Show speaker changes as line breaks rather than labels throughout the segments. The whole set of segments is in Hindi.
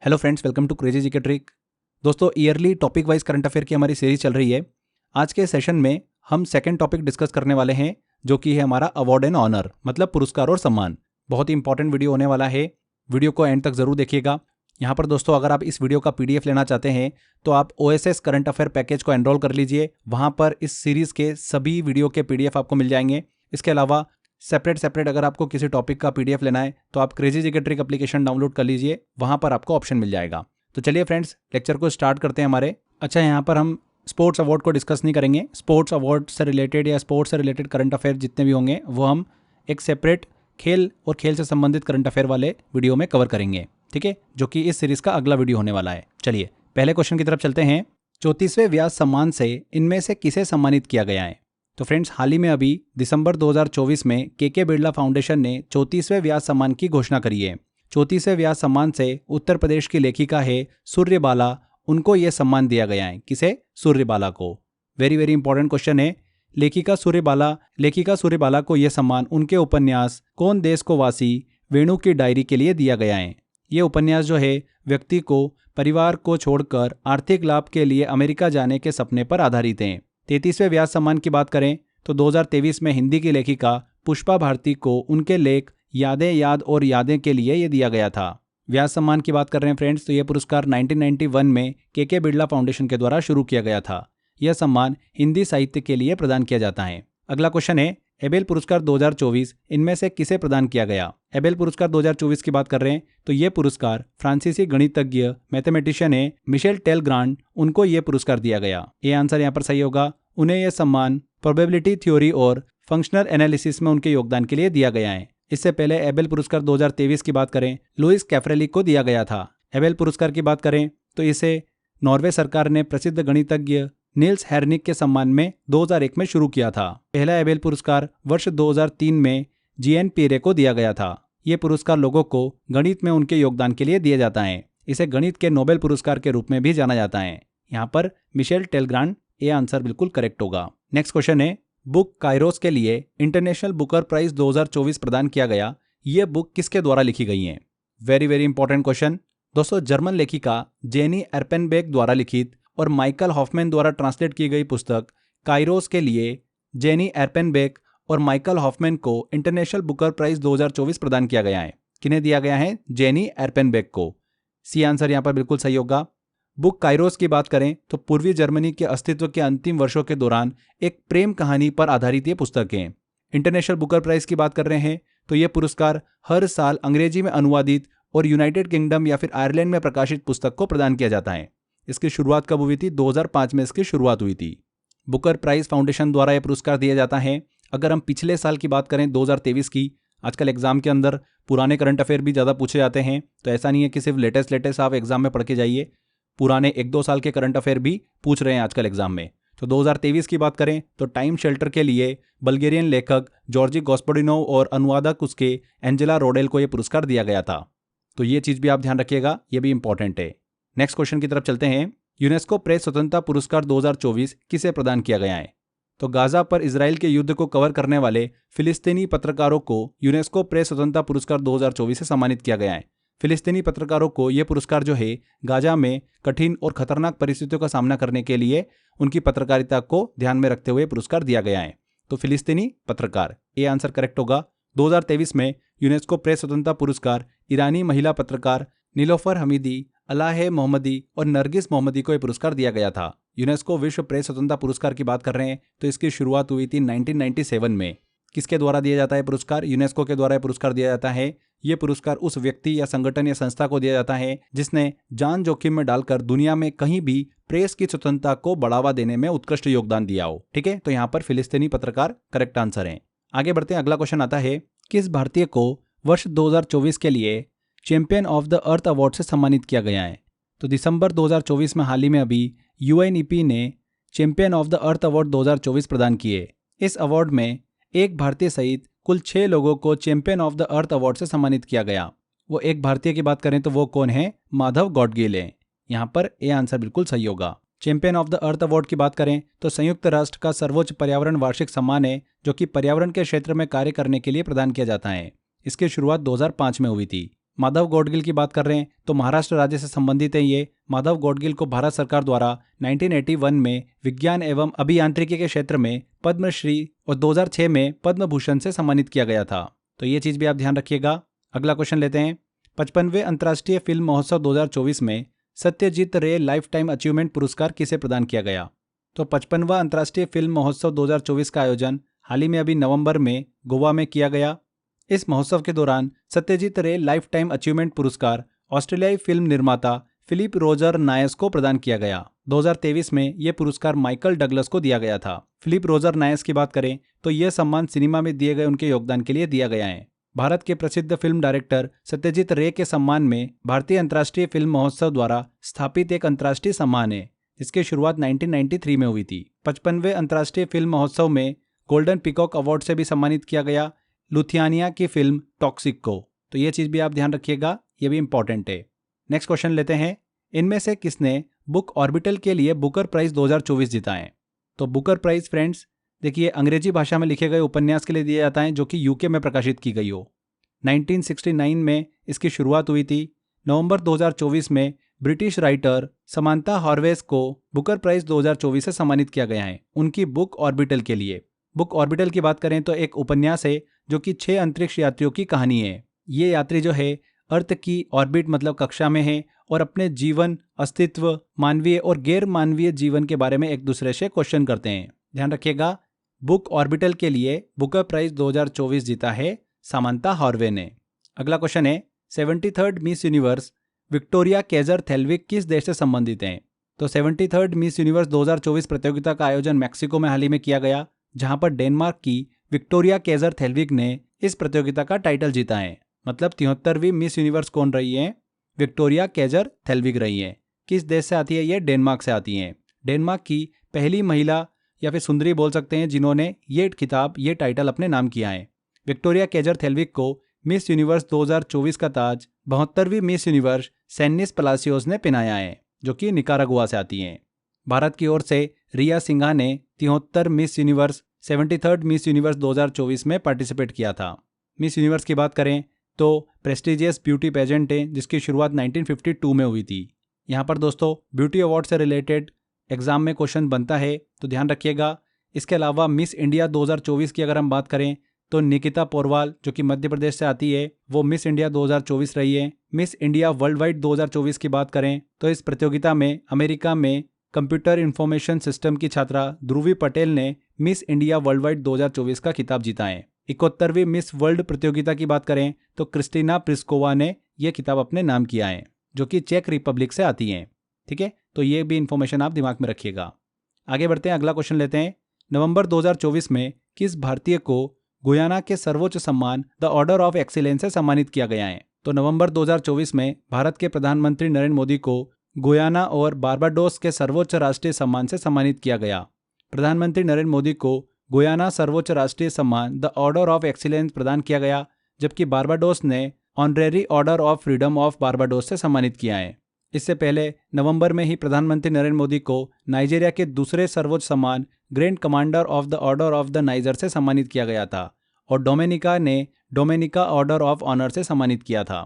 Hello friends, welcome to crazy GK trick. दोस्तों, yearly topic wise current affair की हमारी सीरीज चल रही है। आज के सेशन में हम सेकंड टॉपिक डिस्कस करने वाले हैं, जो कि है हमारा अवार्ड एंड ऑनर, मतलब पुरस्कार और सम्मान। बहुत ही इंपॉर्टेंट वीडियो होने वाला है, वीडियो को एंड तक जरूर देखिएगा। यहाँ पर दोस्तों, अगर आप इस वीडियो का PDF लेना चाहते हैं तो आप OSS करंट अफेयर पैकेज को एनरोल कर लीजिए। वहाँ पर इस सीरीज के सभी वीडियो के PDF आपको मिल जाएंगे। इसके अलावा सेपरेट अगर आपको किसी टॉपिक का PDF लेना है तो आप crazy GK trick application download कर लीजिए, वहाँ पर आपको ऑप्शन मिल जाएगा। तो चलिए फ्रेंड्स, लेक्चर को स्टार्ट करते हैं हमारे। अच्छा, यहाँ पर हम स्पोर्ट्स अवार्ड को डिस्कस नहीं करेंगे। स्पोर्ट्स अवार्ड से रिलेटेड या स्पोर्ट्स से रिलेटेड करंट अफेयर जितने भी होंगे वो हम एक सेपरेट खेल और खेल से संबंधित करंट अफेयर वाले वीडियो में कवर करेंगे, ठीक है, जो कि इस सीरीज का अगला वीडियो होने वाला है। चलिए पहले क्वेश्चन की तरफ चलते हैं। 34वें व्यास सम्मान से इनमें से किसे सम्मानित किया गया है? तो फ्रेंड्स, हाल ही में अभी दिसंबर 2024 में के बिरला फाउंडेशन ने 34वें व्यास सम्मान की घोषणा करी है। 34वें व्यास सम्मान से उत्तर प्रदेश की लेखिका है सूर्यबाला, उनको यह सम्मान दिया गया है। किसे? सूर्यबाला को। वेरी वेरी इंपॉर्टेंट क्वेश्चन है। लेखिका सूर्यबाला को यह सम्मान उनके उपन्यास कौन देश को वासी वेणु की डायरी के लिए दिया गया है। ये उपन्यास जो है व्यक्ति को परिवार को छोड़कर आर्थिक लाभ के लिए अमेरिका जाने के सपने पर आधारित हैं। 33वें व्यास सम्मान की बात करें तो 2023 में हिंदी की लेखिका पुष्पा भारती को उनके लेख यादें के लिए ये दिया गया था। व्यास सम्मान की बात कर रहे हैं फ्रेंड्स, तो यह पुरस्कार 1991 में के बिरला फाउंडेशन के द्वारा शुरू किया गया था। यह सम्मान हिंदी साहित्य के लिए प्रदान किया जाता है। अगला क्वेश्चन है, एबेल पुरस्कार 2024 इनमें से किसे प्रदान किया गया? एबेल पुरस्कार 2024 की बात कर रहे हैं तो यह पुरस्कार फ्रांसीसी गणितज्ञ मैथमेटिशियन है मिशेल टेलग्रांड, उनको यह पुरस्कार दिया गया। ये आंसर यहाँ पर सही होगा। उन्हें यह सम्मान प्रोबेबिलिटी थ्योरी और फंक्शनल एनालिसिस में उनके योगदान के लिए दिया गया है। इससे पहले एबेल पुरस्कार 2023 की बात करें, लुइस कैफ्रेलिक को दिया गया था। एबेल पुरस्कार की बात करें तो इसे नॉर्वे सरकार ने प्रसिद्ध गणितज्ञ नील्स हेरनिक के सम्मान में 2001 में शुरू किया था। पहला एबेल पुरस्कार वर्ष 2003 में जीएन पीरे को दिया गया था। ये पुरस्कार लोगों को गणित में उनके योगदान के लिए दिया जाता है। इसे गणित के नोबेल पुरस्कार के रूप में भी जाना जाता है। यहाँ पर मिशेल टेलग्रांड, ये आंसर बिल्कुल करेक्ट होगा। नेक्स्ट क्वेश्चन है, बुक काइरोस के लिए इंटरनेशनल बुकर प्राइज 2024 प्रदान किया गया। ये बुक किसके द्वारा लिखी गई है? Very very important question. दोस्तों, जर्मन लेखिका जेनी एर्पेनबेक द्वारा लिखित और माइकल हॉफमैन द्वारा ट्रांसलेट की गई पुस्तक काइरोस के लिए जेनी एर्पेनबेक और माइकल हॉफमैन को इंटरनेशनल बुकर प्राइज 2024 प्रदान किया गया है। किन्हें दिया गया है? जेनी एर्पेनबेक को। सी आंसर यहाँ पर बिल्कुल सही होगा। बुक काइरोस की बात करें तो पूर्वी जर्मनी के अस्तित्व के अंतिम वर्षों के दौरान एक प्रेम कहानी पर आधारित ये पुस्तक है। इंटरनेशनल बुकर प्राइज की बात कर रहे हैं तो ये पुरस्कार हर साल अंग्रेजी में अनुवादित और यूनाइटेड किंगडम या फिर आयरलैंड में प्रकाशित पुस्तक को प्रदान किया जाता है। इसकी शुरुआत कब हुई थी? 2005 में इसकी शुरुआत हुई थी। बुकर प्राइज फाउंडेशन द्वारा यह पुरस्कार दिया जाता है। अगर हम पिछले साल की बात करें 2023 की, आजकल एग्जाम के अंदर पुराने करंट अफेयर भी ज़्यादा पूछे जाते हैं, तो ऐसा नहीं है कि सिर्फ लेटेस्ट आप एग्जाम में पढ़ के जाइए, पुराने 1-2 साल के करंट अफेयर भी पूछ रहे हैं आजकल एग्जाम में। तो 2023 की बात करें तो टाइम शेल्टर के लिए बल्गेरियन लेखक जॉर्जी गॉस्पोडिनोव और अनुवादक उसके एंजेला रोडेल को यह पुरस्कार दिया गया था। तो ये चीज़ भी आप ध्यान रखिएगा, ये भी इंपॉर्टेंट है। नेक्स्ट क्वेश्चन की तरफ चलते हैं। यूनेस्को प्रेस स्वतंत्रता पुरस्कार 2024 किसे प्रदान किया गया है? तो गाजा पर इजराइल के युद्ध को कवर करने वाले फिलिस्तीनी पत्रकारों को यूनेस्को प्रेस स्वतंत्रता पुरस्कार 2024 से सम्मानित किया गया है। फिलिस्तीनी पत्रकारों को यह पुरस्कार जो है गाजा में कठिन और खतरनाक परिस्थितियों का सामना करने के लिए उनकी पत्रकारिता को ध्यान में रखते हुए पुरस्कार दिया गया है। तो फिलिस्तीनी पत्रकार, ये आंसर करेक्ट होगा। 2023 में यूनेस्को प्रेस स्वतंत्रता पुरस्कार ईरानी महिला पत्रकार नीलोफर हमीदी, अलाहे मोहम्मदी और नरगिस मोहम्मदी को यह पुरस्कार दिया गया था। यूनेस्को विश्व प्रेस स्वतंत्रता पुरस्कार की बात कर रहे हैं तो इसकी शुरुआत हुई थी 1997 में। किसके द्वारा दिया जाता है पुरस्कार? यूनेस्को के द्वारा यह पुरस्कार दिया जाता है। यह पुरस्कार उस व्यक्ति या संगठन या संस्था को दिया जाता है जिसने जान जोखिम में डालकर दुनिया में कहीं भी प्रेस की स्वतंत्रता को बढ़ावा देने में उत्कृष्ट योगदान दिया हो। ठीक है, तो यहाँ पर फिलिस्तीनी पत्रकार करेक्ट आंसर है। आगे बढ़ते हैं। अगला क्वेश्चन आता है, किस भारतीय को वर्ष 2024 के लिए champion of the earth award से सम्मानित किया गया है? तो दिसंबर 2024 में हाल ही में अभी UNEP ने champion of the earth award 2024 प्रदान किए। इस अवार्ड में एक भारतीय सहित कुल 6 लोगों को champion of the earth award से सम्मानित किया गया। वो एक भारतीय की बात करें तो वो कौन है? माधव गॉडगिल है। यहाँ पर ये आंसर बिल्कुल सही होगा। Champion of the earth award की बात करें तो संयुक्त राष्ट्र का सर्वोच्च पर्यावरण वार्षिक सम्मान है, जो कि पर्यावरण के क्षेत्र में कार्य करने के लिए प्रदान किया जाता है। इसकी शुरुआत 2005 में हुई थी। माधव गाडगिल की बात कर रहे हैं तो महाराष्ट्र राज्य से संबंधित है ये। माधव गाडगिल को भारत सरकार द्वारा 1981 में विज्ञान एवं अभियांत्रिकी के क्षेत्र में पद्मश्री और 2006 में पद्म भूषण से सम्मानित किया गया था। तो ये चीज़ भी आप ध्यान रखिएगा। अगला क्वेश्चन लेते हैं। 55वें अंतर्राष्ट्रीय फिल्म महोत्सव 2024 में सत्यजीत रे लाइफ टाइम अचीवमेंट पुरस्कार किसे प्रदान किया गया? तो 55वां अंतर्राष्ट्रीय फिल्म महोत्सव 2024 का आयोजन हाल ही में अभी नवंबर में गोवा में किया गया। इस महोत्सव के दौरान सत्यजीत रे लाइफ टाइम अचीवमेंट पुरस्कार ऑस्ट्रेलियाई फिल्म निर्माता फिलिप रोजर नायस को प्रदान किया गया। 2023 में यह पुरस्कार माइकल डगलस को दिया गया था। फिलिप रोजर नायस की बात करें तो यह सम्मान सिनेमा में दिए गए उनके योगदान के लिए दिया गया है। भारत के प्रसिद्ध फिल्म डायरेक्टर सत्यजीत रे के सम्मान में भारतीय अंतर्राष्ट्रीय फिल्म महोत्सव द्वारा स्थापित एक अंतर्राष्ट्रीय सम्मान है, जिसकी शुरुआत 1993 में हुई थी। 55वें अंतर्राष्ट्रीय फिल्म महोत्सव में गोल्डन पीकॉक अवार्ड से भी सम्मानित किया गया लुथियानिया की फिल्म टॉक्सिक को। तो ये चीज़ भी आप ध्यान रखिएगा, ये भी इंपॉर्टेंट है। नेक्स्ट क्वेश्चन लेते हैं। इनमें से किसने बुक ऑर्बिटल के लिए बुकर प्राइज 2024 जीता है? तो बुकर प्राइज फ्रेंड्स देखिए अंग्रेजी भाषा में लिखे गए उपन्यास के लिए दिया जाता है जो कि यूके में प्रकाशित की गई हो। 1969 में इसकी शुरुआत हुई थी। नवंबर 2024 में ब्रिटिश राइटर समांथा हॉर्वेस को बुकर प्राइज 2024 से सम्मानित किया गया है उनकी बुक ऑर्बिटल के लिए। बुक ऑर्बिटल की बात करें तो एक उपन्यास है जो कि 6 अंतरिक्ष यात्रियों की कहानी है। ये यात्री जो है अर्थ की ऑर्बिट मतलब कक्षा में है और अपने जीवन, अस्तित्व, मानवीय और गैर मानवीय जीवन के बारे में एक दूसरे से क्वेश्चन करते हैं। ध्यान रखिएगा, बुक ऑर्बिटल के लिए बुकर प्राइज 2024 जीता है समांथा हॉर्वे ने। अगला क्वेश्चन है 73rd Miss Universe Victoria Kjaer Theilvig किस देश से संबंधित हैं? तो 73rd मिस यूनिवर्स 2024 प्रतियोगिता का आयोजन मैक्सिको में हाल ही में किया गया, जहां पर डेनमार्क की विक्टोरिया केजर थेल्विक ने इस प्रतियोगिता का टाइटल जीता है। मतलब 73वीं मिस यूनिवर्स कौन रही है? विक्टोरिया केजर थेल्विक रही है। किस देश से आती है? ये डेनमार्क से आती हैं। डेनमार्क की पहली महिला या फिर सुंदरी बोल सकते हैं जिन्होंने ये खिताब, ये टाइटल अपने नाम किया है। विक्टोरिया केजर थेल्विक को मिस यूनिवर्स 2024 का ताज 72वीं मिस यूनिवर्स सैनिस पलासियोस ने पहनाया है, जो कि निकारागुआ से आती हैं। भारत की ओर से रिया सिंघा ने 73 miss universe 73rd Miss universe 2024 में पार्टिसिपेट किया था। मिस यूनिवर्स की बात करें तो प्रेस्टिजियस ब्यूटी पेजेंट है जिसकी शुरुआत 1952 में हुई थी। यहाँ पर दोस्तों ब्यूटी अवार्ड से रिलेटेड एग्जाम में क्वेश्चन बनता है, तो ध्यान रखिएगा। इसके अलावा मिस इंडिया 2024 की अगर हम बात करें तो निकिता पोरवाल जो कि मध्य प्रदेश से आती है, वो मिस इंडिया 2024 रही है। मिस इंडिया वर्ल्ड वाइड 2024 की बात करें तो इस प्रतियोगिता में अमेरिका में कंप्यूटर इंफॉर्मेशन सिस्टम की छात्रा ध्रुवी पटेल ने मिस इंडिया वर्ल्ड वाइड 2024 का खिताब जीता है। 71वीं मिस वर्ल्ड प्रतियोगिता की बात करें तो क्रिस्टीना प्रिस्कोवा ने यह खिताब अपने नाम किया है, जो कि चेक रिपब्लिक से आती हैं। ठीक है, तो ये भी इंफॉर्मेशन आप दिमाग में रखिएगा। आगे बढ़ते हैं, अगला क्वेश्चन लेते हैं। नवंबर 2024 में किस भारतीय को गुयाना के सर्वोच्च सम्मान द ऑर्डर ऑफ एक्सीलेंस से सम्मानित किया गया है? तो नवंबर 2024 में भारत के प्रधानमंत्री नरेंद्र मोदी को गुयाना और बारबाडोस के सर्वोच्च राष्ट्रीय सम्मान से सम्मानित किया गया। प्रधानमंत्री नरेंद्र मोदी को गुयाना सर्वोच्च राष्ट्रीय सम्मान द ऑर्डर ऑफ एक्सीलेंस प्रदान किया गया, जबकि बारबाडोस ने honorary order of freedom of Barbados से सम्मानित किया है। इससे पहले नवंबर में ही प्रधानमंत्री नरेंद्र मोदी को नाइजीरिया के दूसरे सर्वोच्च सम्मान grand commander of the order of the niger से सम्मानित किया गया था और डोमिनिका ने डोमिनिका ऑर्डर ऑफ ऑनर से सम्मानित किया था।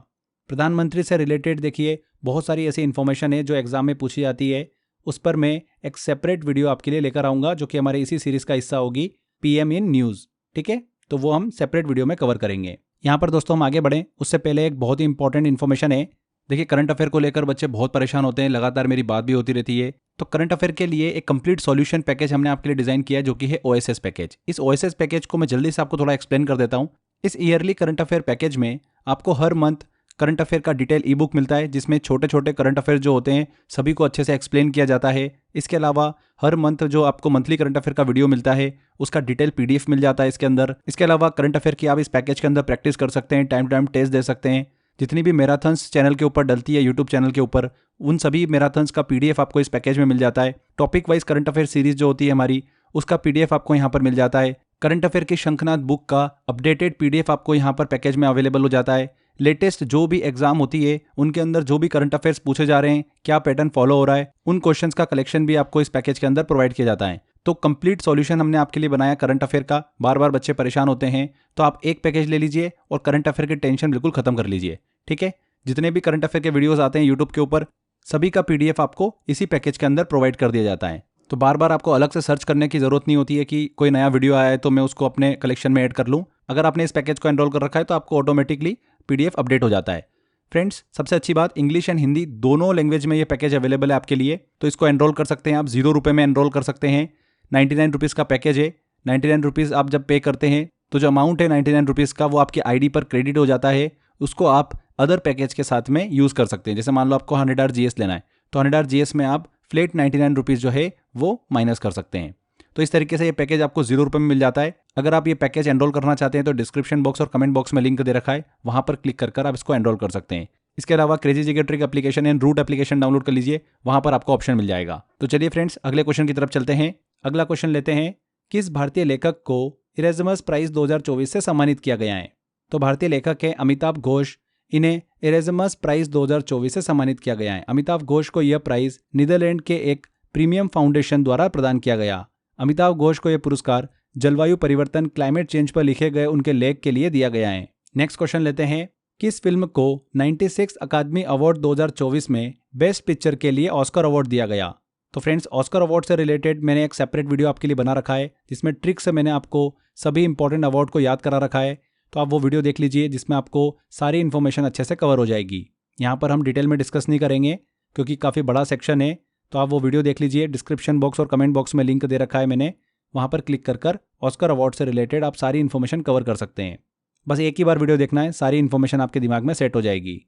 प्रधानमंत्री से रिलेटेड देखिए बहुत सारी ऐसी इन्फॉर्मेशन है जो एग्जाम में पूछी जाती है, उस पर मैं एक सेपरेट वीडियो आपके लिए लेकर आऊँगा जो कि हमारे इसी सीरीज़ का हिस्सा होगी, PM इन न्यूज़। ठीक है, तो वो हम सेपरेट वीडियो में कवर करेंगे। यहाँ पर दोस्तों हम आगे बढ़ें उससे पहले एक बहुत ही इंपॉर्टेंट इन्फॉर्मेशन है। देखिए करंट अफेयर को लेकर बच्चे बहुत परेशान होते हैं, लगातार मेरी बात भी होती रहती है। तो करंट अफेयर के लिए एक कंप्लीट सॉल्यूशन पैकेज हमने आपके लिए डिजाइन किया है जो कि है OSS पैकेज। इस OSS पैकेज को मैं जल्दी से आपको थोड़ा एक्सप्लेन कर देता हूँ। इस ईयरली करंट अफेयर पैकेज में आपको हर मंथ करंट अफेयर का डिटेल ई बुक मिलता है जिसमें छोटे छोटे करंट अफेयर जो होते हैं सभी को अच्छे से एक्सप्लेन किया जाता है। इसके अलावा हर मंथ जो आपको मंथली करंट अफेयर का वीडियो मिलता है उसका डिटेल PDF मिल जाता है इसके अंदर। इसके अलावा करंट अफेयर की आप इस पैकेज के अंदर प्रैक्टिस कर सकते हैं, टाइम टू टाइम टेस्ट दे सकते हैं। जितनी भी मैराथन्स चैनल के ऊपर डलती है यूट्यूब चैनल के ऊपर, उन सभी मैराथन्स का PDF आपको इस पैकेज में मिल जाता है। Topic wise current affair series जो होती है हमारी, उसका PDF आपको यहाँ पर मिल जाता है। करंट अफेयर की शंखनाद बुक का अपडेटेड PDF आपको यहाँ पर पैकेज में अवेलेबल हो जाता है। लेटेस्ट जो भी एग्जाम होती है उनके अंदर जो भी करंट अफेयर्स पूछे जा रहे हैं, क्या पैटर्न फॉलो हो रहा है, उन क्वेश्चंस का कलेक्शन भी आपको इस पैकेज के अंदर प्रोवाइड किया जाता है। तो कंप्लीट सॉल्यूशन हमने आपके लिए बनाया करंट अफेयर का। बार बार बच्चे परेशान होते हैं, तो आप एक पैकेज ले लीजिए और करंट अफेयर की टेंशन बिल्कुल खत्म कर लीजिए। ठीक है, जितने भी करंट अफेयर के वीडियोस आते हैं यूट्यूब के ऊपर, सभी का PDF आपको इसी पैकेज के अंदर प्रोवाइड कर दिया जाता है। तो बार बार आपको अलग से सर्च करने की ज़रूरत नहीं होती है कि कोई नया वीडियो आया है तो मैं उसको अपने कलेक्शन में ऐड कर लूँ। अगर आपने इस पैकेज को एनरोल कर रखा है तो आपको ऑटोमेटिकली PDF अपडेट हो जाता है। फ्रेंड्स, सबसे अच्छी बात, इंग्लिश एंड हिंदी दोनों लैंग्वेज में ये पैकेज अवेलेबल है आपके लिए, तो इसको एनरोल कर सकते हैं आप। 0 रुपये में एनरोल कर सकते हैं। 99 रुपीज़ का पैकेज है। 99 रुपीज़ आप जब पे करते हैं तो जो अमाउंट है 99 रुपीज़ का वो आपकी ID पर क्रेडिट हो जाता है। उसको आप अदर पैकेज के साथ में यूज़ कर सकते हैं। जैसे मान लो आपको 100 आवर GS लेना है तो 100 आवर GS में आप फ्लैट 99 रुपीज़ जो है वो माइनस कर सकते हैं। तो इस तरीके से ये पैकेज आपको 0 रुपये में मिल जाता है। अगर आप ये पैकेज एनरोल करना चाहते हैं तो डिस्क्रिप्शन बॉक्स और कमेंट बॉक्स में लिंक दे रखा है, वहाँ पर क्लिक कर आप इसको एनरोल कर सकते हैं। इसके अलावा crazy GK trick application and root application download कर लीजिए, वहाँ पर आपको ऑप्शन मिल जाएगा। तो चलिए फ्रेंड्स, अगले क्वेश्चन की तरफ चलते हैं। अगला क्वेश्चन लेते हैं, किस भारतीय लेखक को इरेज़मस प्राइज़ 2024 से सम्मानित किया गया है? तो भारतीय लेखक है अमिताभ घोष। इन्हें इरेज़मस प्राइज़ 2024 से सम्मानित किया गया है। अमिताभ घोष को यह प्राइज़ नीदरलैंड के एक प्रीमियम फाउंडेशन द्वारा प्रदान किया गया। अमिताभ घोष को यह पुरस्कार जलवायु परिवर्तन क्लाइमेट चेंज पर लिखे गए उनके लेख के लिए दिया गया है। नेक्स्ट क्वेश्चन लेते हैं, किस फिल्म को 96 अकादमी अवार्ड 2024 में बेस्ट पिक्चर के लिए ऑस्कर अवार्ड दिया गया? तो फ्रेंड्स, ऑस्कर अवार्ड से रिलेटेड मैंने एक सेपरेट वीडियो आपके लिए बना रखा है, जिसमें ट्रिक से मैंने आपको सभी इंपॉर्टेंट अवार्ड को याद करा रखा है। तो आप वो वीडियो देख लीजिए, जिसमें आपको सारी इन्फॉर्मेशन अच्छे से कवर हो जाएगी। यहाँ पर हम डिटेल में डिस्कस नहीं करेंगे क्योंकि काफ़ी बड़ा सेक्शन है। तो आप वो वीडियो देख लीजिए, डिस्क्रिप्शन बॉक्स और कमेंट बॉक्स में लिंक दे रखा है मैंने, वहाँ पर क्लिक कर ऑस्कर अवार्ड से रिलेटेड आप सारी इन्फॉर्मेशन कवर कर सकते हैं। बस एक ही बार वीडियो देखना है, सारी इन्फॉर्मेशन आपके दिमाग में सेट हो जाएगी।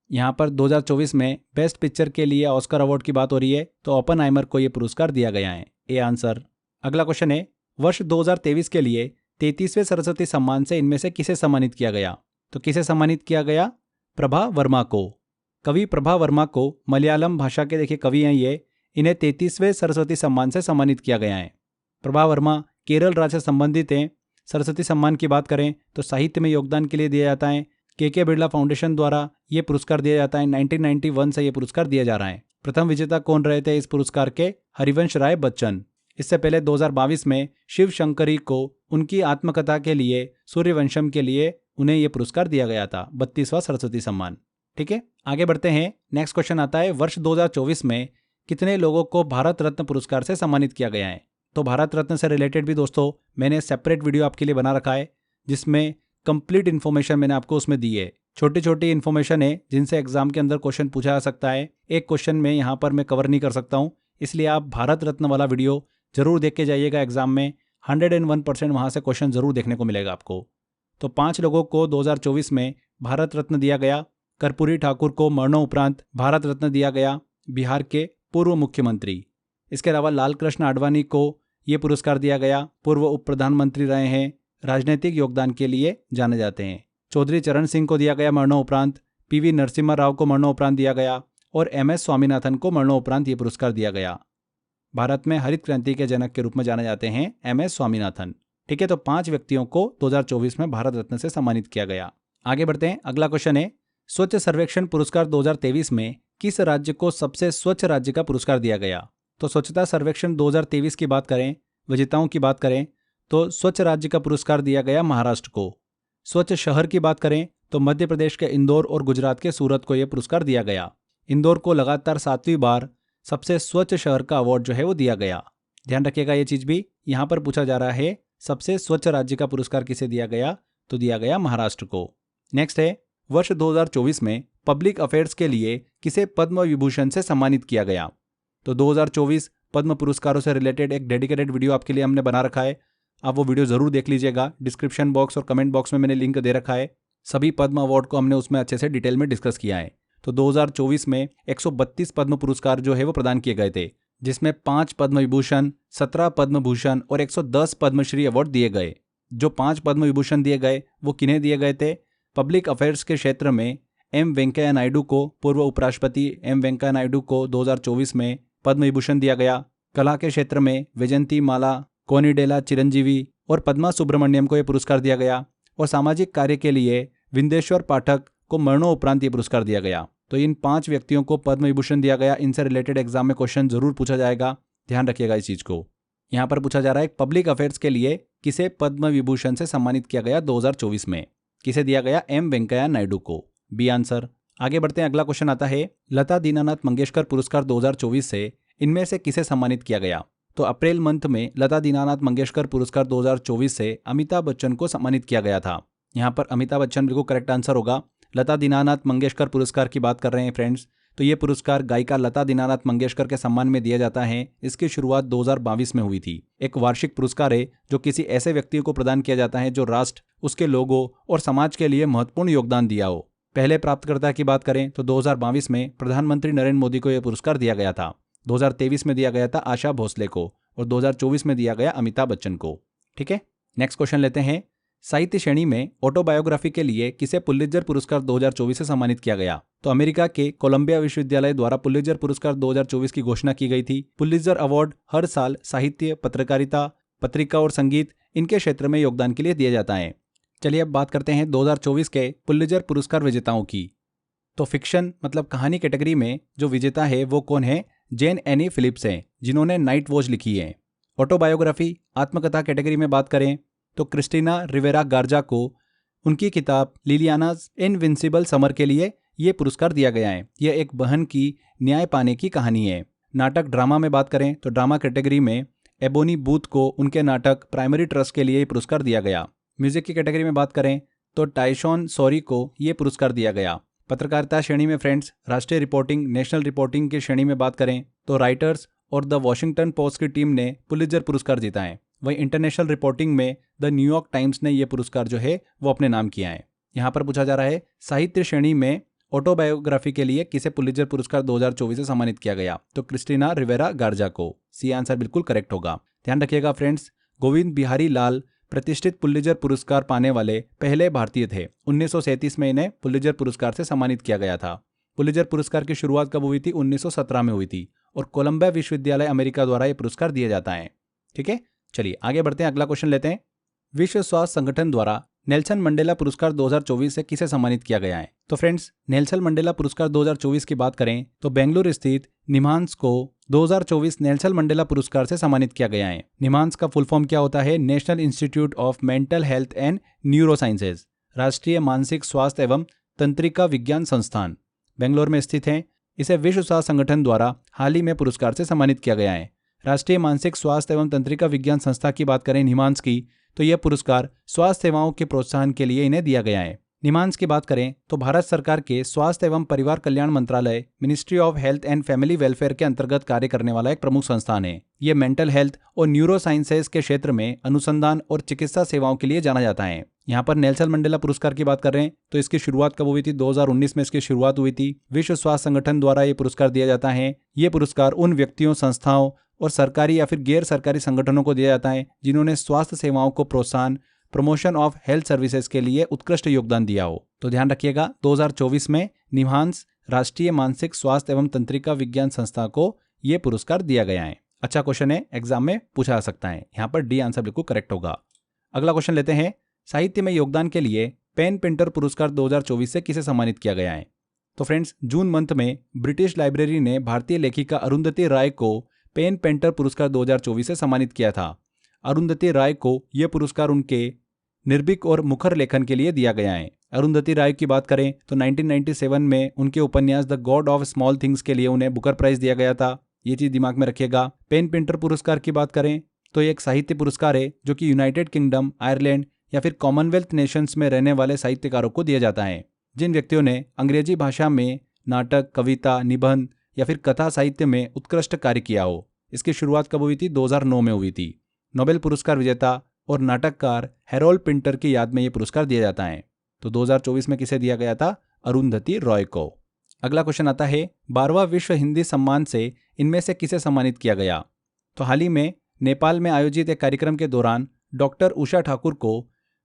यहाँ पर 2024 में बेस्ट पिक्चर के लिए ऑस्कर अवार्ड की बात हो रही है, तो ओपेनहाइमर को ये पुरस्कार दिया गया है। A answer. अगला क्वेश्चन है, वर्ष 2023 के लिए 33वें सरस्वती सम्मान से इनमें से किसे सम्मानित किया गया? तो किसे सम्मानित किया गया? प्रभा वर्मा को। कवि प्रभा वर्मा को, मलयालम भाषा के देखिए कवि हैं ये, इन्हें 33वें सरस्वती सम्मान से सम्मानित किया गया है। प्रभा वर्मा केरल राज्य से संबंधित हैं। सरस्वती सम्मान की बात करें तो साहित्य में योगदान के लिए दिया जाता है। के बिरला फाउंडेशन द्वारा ये पुरस्कार दिया जाता है। 1991 से ये पुरस्कार दिया जा रहा है। प्रथम विजेता कौन रहे थे इस पुरस्कार के? हरिवंश राय बच्चन। इससे पहले 2022 में शिव शंकरी को उनकी आत्मकथा के लिए सूर्यवंशम के लिए उन्हें यह पुरस्कार दिया गया था, 32वां सरस्वती सम्मान। ठीक है, आगे बढ़ते हैं। नेक्स्ट क्वेश्चन आता है, वर्ष 2024 में कितने लोगों को भारत रत्न पुरस्कार से सम्मानित किया गया है? तो भारत रत्न से रिलेटेड भी दोस्तों मैंने सेपरेट वीडियो आपके लिए बना रखा है, जिसमें कंप्लीट इन्फॉर्मेशन मैंने आपको उसमें दी है। छोटी छोटी इन्फॉर्मेशन है जिनसे एग्जाम के अंदर क्वेश्चन पूछा जा सकता है। एक क्वेश्चन में यहाँ पर मैं कवर नहीं कर सकता हूँ, इसलिए आप भारत रत्न वाला वीडियो जरूर देख के जाइएगा एग्जाम में। 101% वहाँ से क्वेश्चन जरूर देखने को मिलेगा आपको। तो 5 लोगों को 2024 में भारत रत्न दिया गया। कर्पूरी ठाकुर को मरणोपरांत भारत रत्न दिया गया, बिहार के पूर्व मुख्यमंत्री। इसके अलावा लाल कृष्ण आडवाणी को ये पुरस्कार दिया गया, पूर्व उप प्रधानमंत्री रहे हैं, राजनीतिक योगदान के लिए जाने जाते हैं। चौधरी चरण सिंह को दिया गया मरणोपरांत, PV नरसिम्हा राव को मरणोपरांत दिया गया और MS स्वामीनाथन को मरणोपरांत ये पुरस्कार दिया गया। भारत में हरित क्रांति के जनक के रूप में जाने जाते हैं MS स्वामीनाथन। ठीक है, तो 5 व्यक्तियों को 2024 में भारत रत्न से सम्मानित किया गया। आगे बढ़ते हैं। अगला क्वेश्चन है, स्वच्छ सर्वेक्षण पुरस्कार 2023 में किस राज्य को सबसे स्वच्छ राज्य का पुरस्कार दिया गया? तो स्वच्छता सर्वेक्षण 2023 की बात करें, विजेताओं की बात करें तो स्वच्छ राज्य का पुरस्कार दिया गया महाराष्ट्र को। स्वच्छ शहर की बात करें तो मध्य प्रदेश के इंदौर और गुजरात के सूरत को यह पुरस्कार दिया गया। इंदौर को लगातार 7वीं बार सबसे स्वच्छ शहर का अवार्ड जो है वो दिया गया। ध्यान रखिएगा, ये चीज भी यहाँ पर पूछा जा रहा है, सबसे स्वच्छ राज्य का पुरस्कार किसे दिया गया? तो दिया गया महाराष्ट्र को। नेक्स्ट है, वर्ष 2024 में पब्लिक अफेयर्स के लिए किसे पद्म विभूषण से सम्मानित किया गया? तो 2024 पद्म पुरस्कारों से रिलेटेड एक डेडिकेटेड वीडियो आपके लिए हमने बना रखा है, आप वो वीडियो जरूर देख लीजिएगा। डिस्क्रिप्शन बॉक्स और कमेंट बॉक्स में मैंने लिंक दे रखा है। सभी पद्म अवार्ड को हमने उसमें अच्छे से डिटेल में डिस्कस किया है। तो 2024 में 132 पद्म पुरस्कार जो है वो प्रदान किए गए थे, जिसमें 5 पद्म विभूषण, 17 पद्म भूषण और 110 पद्मश्री अवार्ड दिए गए। जो 5 पद्म विभूषण दिए गए वो किन्हें दिए गए थे? पब्लिक अफेयर्स के क्षेत्र में M वेंकैया नायडू को, पूर्व उपराष्ट्रपति M वेंकैया नायडू को 2024 में पद्म विभूषण दिया गया। कला के क्षेत्र में वैजयंती माला, कोनिडेला चिरंजीवी और पद्मा सुब्रमण्यम को यह पुरस्कार दिया गया। और सामाजिक कार्य के लिए विंदेश्वर पाठक को मरणोपरांत ये पुरस्कार दिया गया। तो इन 5 व्यक्तियों को पद्म विभूषण दिया गया। इनसे रिलेटेड एग्जाम में क्वेश्चन जरूर पूछा जाएगा, ध्यान रखिएगा इस चीज को। यहाँ पर पूछा जा रहा है पब्लिक अफेयर्स के लिए किसे पद्म विभूषण से सम्मानित किया गया 2024 में? किसे दिया गया? M वेंकैया नायडू को। B answer. आगे बढ़ते हैं, अगला क्वेश्चन आता है, लता दीनानाथ मंगेशकर पुरस्कार 2024 से इनमें से किसे सम्मानित किया गया? तो अप्रैल मंथ में लता दीनानाथ मंगेशकर पुरस्कार 2024 से अमिताभ बच्चन को सम्मानित किया गया था। यहाँ पर अमिताभ बच्चन बिल्कुल करेक्ट आंसर होगा। लता दीनानाथ मंगेशकर पुरस्कार की बात कर रहे हैं फ्रेंड्स। तो ये पुरस्कार गायिका लता दीनानाथ मंगेशकर के सम्मान में दिया जाता है। इसकी शुरुआत 2022 में हुई थी। एक वार्षिक पुरस्कार है जो किसी ऐसे व्यक्ति को प्रदान किया जाता है जो राष्ट्र, उसके लोगों और समाज के लिए महत्वपूर्ण योगदान दिया हो। पहले प्राप्तकर्ता की बात करें तो 2022 में प्रधानमंत्री नरेंद्र मोदी को यह पुरस्कार दिया गया था। 2023 में दिया गया था आशा भोसले को और 2024 में दिया गया अमिताभ बच्चन को। ठीक है, नेक्स्ट क्वेश्चन लेते हैं। साहित्य श्रेणी में ऑटोबायोग्राफी के लिए किसे पुलित्जर पुरस्कार 2024 से सम्मानित किया गया? तो अमेरिका के कोलंबिया विश्वविद्यालय द्वारा पुलित्जर पुरस्कार 2024 की घोषणा की गई थी। पुलित्जर अवार्ड हर साल साहित्य, पत्रकारिता, पत्रिका और संगीत इनके क्षेत्र में योगदान के लिए दिया जाता है। चलिए अब बात करते हैं 2024 के पुलित्जर पुरस्कार विजेताओं की। तो फिक्शन मतलब कहानी कैटेगरी में जो विजेता है वो कौन है? जेन एनी फिलिप्स हैं, जिन्होंने नाइट वॉच लिखी है। ऑटोबायोग्राफी आत्मकथा कैटेगरी में बात करें तो क्रिस्टीना रिवेरा गार्जा को उनकी किताब लिलियानाज इनविंसिबल समर के लिए ये पुरस्कार दिया गया है। यह एक बहन की न्याय पाने की कहानी है। नाटक ड्रामा में बात करें तो ड्रामा कैटेगरी में एबोनी बूथ को उनके नाटक प्राइमरी ट्रस्ट के लिए ये पुरस्कार दिया गया। म्यूजिक की कैटेगरी में बात करें तो टाइशॉन सॉरी को ये पुरस्कार दिया गया। पत्रकारिता श्रेणी में फ्रेंड्स राष्ट्रीय रिपोर्टिंग, नेशनल रिपोर्टिंग की श्रेणी में बात करें तो राइटर्स और द वॉशिंगटन पोस्ट की टीम ने पुलित्जर पुरस्कार जीता है। वहीं इंटरनेशनल रिपोर्टिंग में द न्यूयॉर्क टाइम्स ने यह पुरस्कार जो है वो अपने नाम किया है। यहाँ पर पूछा जा रहा है साहित्य श्रेणी में ऑटोबायोग्राफी के लिए किसे पुलित्जर पुरस्कार 2024 से सम्मानित किया गया? तो क्रिस्टीना रिवेरा गार्जा को। सी आंसर बिल्कुल करेक्ट होगा। ध्यान रखिएगा फ्रेंड्स, गोविंद बिहारी लाल प्रतिष्ठित पुलित्जर पुरस्कार पाने वाले पहले भारतीय थे। 1937 में इन्हें पुलित्जर पुरस्कार से सम्मानित किया गया था। पुलित्जर पुरस्कार की शुरुआत कब हुई थी? 1917 में हुई थी और कोलंबिया विश्वविद्यालय अमेरिका द्वारा यह पुरस्कार दिया जाता है। ठीक है, चलिए आगे बढ़ते हैं, अगला क्वेश्चन लेते हैं। विश्व स्वास्थ्य संगठन द्वारा नेल्सन मंडेला पुरस्कार 2024 से किसे सम्मानित किया गया है? तो फ्रेंड्स नेल्सन मंडेला पुरस्कार 2024 की बात करें तो बेंगलुरु स्थित निम्हांस को 2024 नेल्सन मंडेला पुरस्कार से सम्मानित किया गया है। निम्हांस का फुल फॉर्म क्या होता है? National institute of mental health and neuro sciences, राष्ट्रीय मानसिक स्वास्थ्य एवं तंत्रिका विज्ञान संस्थान बेंगलोर में स्थित है। इसे विश्व स्वास्थ्य संगठन द्वारा हाल ही में पुरस्कार से सम्मानित किया गया है। राष्ट्रीय मानसिक स्वास्थ्य एवं तंत्रिका विज्ञान संस्था की बात करें निम्हांस की तो यह पुरस्कार स्वास्थ्य सेवाओं के प्रोत्साहन के लिए इन्हें दिया गया है। निम्हांस की बात करें तो भारत सरकार के स्वास्थ्य एवं परिवार कल्याण मंत्रालय, ministry of health and family welfare के अंतर्गत कार्य करने वाला एक प्रमुख संस्थान है। यह मेंटल हेल्थ और न्यूरो साइंसेज के क्षेत्र में अनुसंधान और चिकित्सा सेवाओं के लिए जाना जाता है। यहाँ पर नेल्सन मंडेला पुरस्कार की बात कर रहे हैं तो इसकी शुरुआत कब हुई थी? 2019 में इसकी शुरुआत हुई थी। विश्व स्वास्थ्य संगठन द्वारा ये पुरस्कार दिया जाता है। ये पुरस्कार उन व्यक्तियों, संस्थाओं और सरकारी या फिर गैर सरकारी संगठनों को दिया जाता है जिन्होंने स्वास्थ्य सेवाओं को प्रोत्साहन, प्रमोशन ऑफ हेल्थ सर्विसेज के लिए उत्कृष्ट योगदान दिया हो। तो ध्यान रखिएगा 2024 में निम्हांस राष्ट्रीय मानसिक स्वास्थ्य एवं तंत्रिका विज्ञान संस्था को यह पुरस्कार दिया गया है। अच्छा क्वेश्चन है, एग्जाम में पूछा जा सकता है। यहाँ पर डी आंसर बिल्कुल करेक्ट होगा। अगला क्वेश्चन लेते हैं। साहित्य में योगदान के लिए पेन पेंटर पुरस्कार 2024 से किसे सम्मानित किया गया है? तो फ्रेंड्स जून मंथ में ब्रिटिश लाइब्रेरी ने भारतीय लेखिका अरुंधति राय को पेन पेंटर पुरस्कार 2024 से सम्मानित किया था। अरुंधति राय को यह पुरस्कार उनके निर्भीक और मुखर लेखन के लिए दिया गया है। अरुंधति राय की बात करें तो 1997 में उनके उपन्यास the God of small things के लिए उन्हें बुकर प्राइज दिया गया था। ये चीज दिमाग में रखिएगा। पेन पेंटर पुरस्कार की बात करें तो ये एक साहित्य पुरस्कार है जो कि यूनाइटेड किंगडम, आयरलैंड या फिर कॉमनवेल्थ नेशंस में रहने वाले साहित्यकारों को दिया जाता है जिन व्यक्तियों ने अंग्रेजी भाषा में नाटक, कविता, निबंध या फिर कथा साहित्य में उत्कृष्ट कार्य किया हो। इसकी शुरुआत कब हुई थी? 2009 में हुई थी। नोबेल पुरस्कार विजेता और नाटककार हैरोल्ड पिंटर की याद में यह पुरस्कार दिया जाता है। तो 2024 में किसे दिया गया था? अरुंधति रॉय को। अगला क्वेश्चन आता है, 12वां विश्व हिंदी सम्मान से इनमें से किसे सम्मानित किया गया? तो हाल ही में नेपाल में आयोजित एक कार्यक्रम के दौरान डॉक्टर उषा ठाकुर को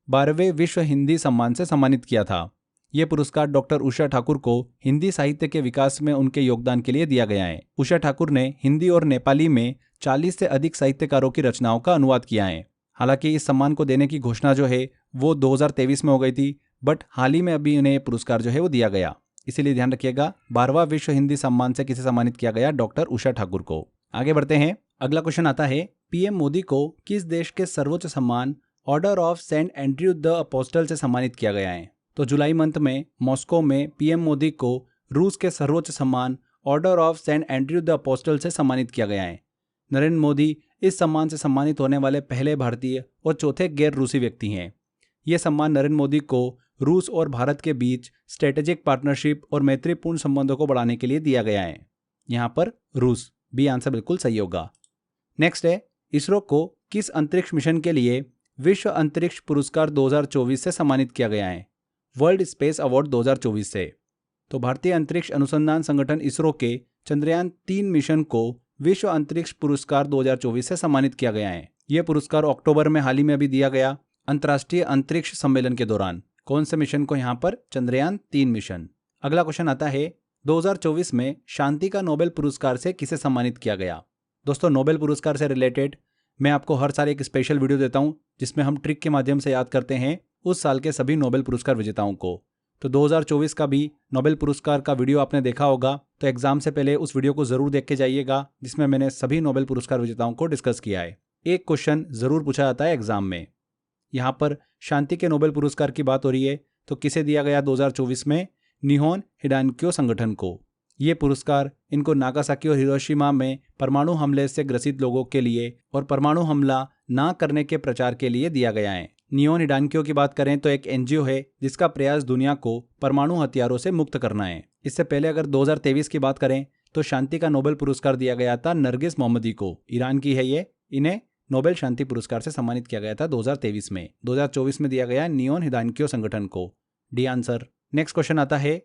12वें विश्व हिंदी सम्मान से सम्मानित किया था। यह पुरस्कार डॉक्टर उषा ठाकुर को हिंदी साहित्य के विकास में उनके योगदान के लिए दिया गया है। उषा ठाकुर ने हिंदी और नेपाली में 40 से अधिक साहित्यकारों की रचनाओं का अनुवाद किया है। हालांकि इस सम्मान को देने की घोषणा जो है वो 2023 में हो गई थी, बट हाल ही में अभी उन्हें ये पुरस्कार जो है वो दिया गया। इसीलिए ध्यान रखिएगा 12वां विश्व हिंदी सम्मान से किसे सम्मानित किया गया? डॉक्टर उषा ठाकुर को। आगे बढ़ते हैं। अगला क्वेश्चन आता है, पीएम मोदी को किस देश के सर्वोच्च सम्मान order of Saint Andrew the apostle से सम्मानित किया गया है? तो जुलाई मंथ में मॉस्को में पीएम मोदी को रूस के सर्वोच्च सम्मान order of Saint Andrew the apostle से सम्मानित किया गया है। नरेंद्र मोदी इस सम्मान से सम्मानित होने वाले पहले भारतीय और चौथे गैर रूसी व्यक्ति हैं। यह सम्मान नरेंद्र मोदी को रूस और भारत के बीच स्ट्रेटेजिक पार्टनरशिप और मैत्रीपूर्ण संबंधों को बढ़ाने के लिए दिया गया है। यहाँ पर रूस, बी आंसर बिल्कुल सही होगा। नेक्स्ट है, इसरो को किस अंतरिक्ष मिशन के लिए विश्व अंतरिक्ष पुरस्कार 2024 से सम्मानित किया गया है? वर्ल्ड स्पेस अवार्ड 2024 से। तो भारतीय अंतरिक्ष अनुसंधान संगठन इसरो के चंद्रयान 3 मिशन को विश्व अंतरिक्ष पुरस्कार 2024 से सम्मानित किया गया है। यह पुरस्कार अक्टूबर में हाल ही में अभी दिया गया अंतर्राष्ट्रीय अंतरिक्ष सम्मेलन के दौरान। कौन से मिशन को? यहाँ पर चंद्रयान 3 मिशन। अगला क्वेश्चन आता है, 2024 में शांति का नोबेल पुरस्कार से किसे सम्मानित किया गया? दोस्तों, नोबेल पुरस्कार से रिलेटेड मैं आपको हर साल एक स्पेशल वीडियो देता हूं जिसमें हम ट्रिक के माध्यम से याद करते हैं उस साल के सभी नोबेल पुरस्कार विजेताओं को। तो 2024 का भी नोबेल पुरस्कार का वीडियो आपने देखा होगा, तो एग्जाम से पहले उस वीडियो को जरूर देख के जाइएगा जिसमें मैंने सभी नोबेल पुरस्कार विजेताओं को डिस्कस किया है। एक क्वेश्चन जरूर पूछा जाता है एग्जाम में। यहाँ पर शांति के नोबेल पुरस्कार की बात हो रही है, तो किसे दिया गया 2024 में? निहोन हिडानक्यो संगठन को। ये पुरस्कार इनको नागासाकी और हिरोशिमा में परमाणु हमले से ग्रसित लोगों के लिए और परमाणु हमला ना करने के प्रचार के लिए दिया गया है। निहोन हिडानक्यो की बात करें तो एक एनजीओ है जिसका प्रयास दुनिया को परमाणु हथियारों से मुक्त करना है। इससे पहले अगर 2023 की बात करें तो शांति का नोबेल पुरस्कार दिया गया था नरगिस मोहम्मदी को। ईरान की है ये। इन्हें नोबेल शांति पुरस्कार से सम्मानित किया गया था 2023 में। 2024 में दिया गया निहोन हिडानक्यो संगठन को। D answer. नेक्स्ट क्वेश्चन आता है,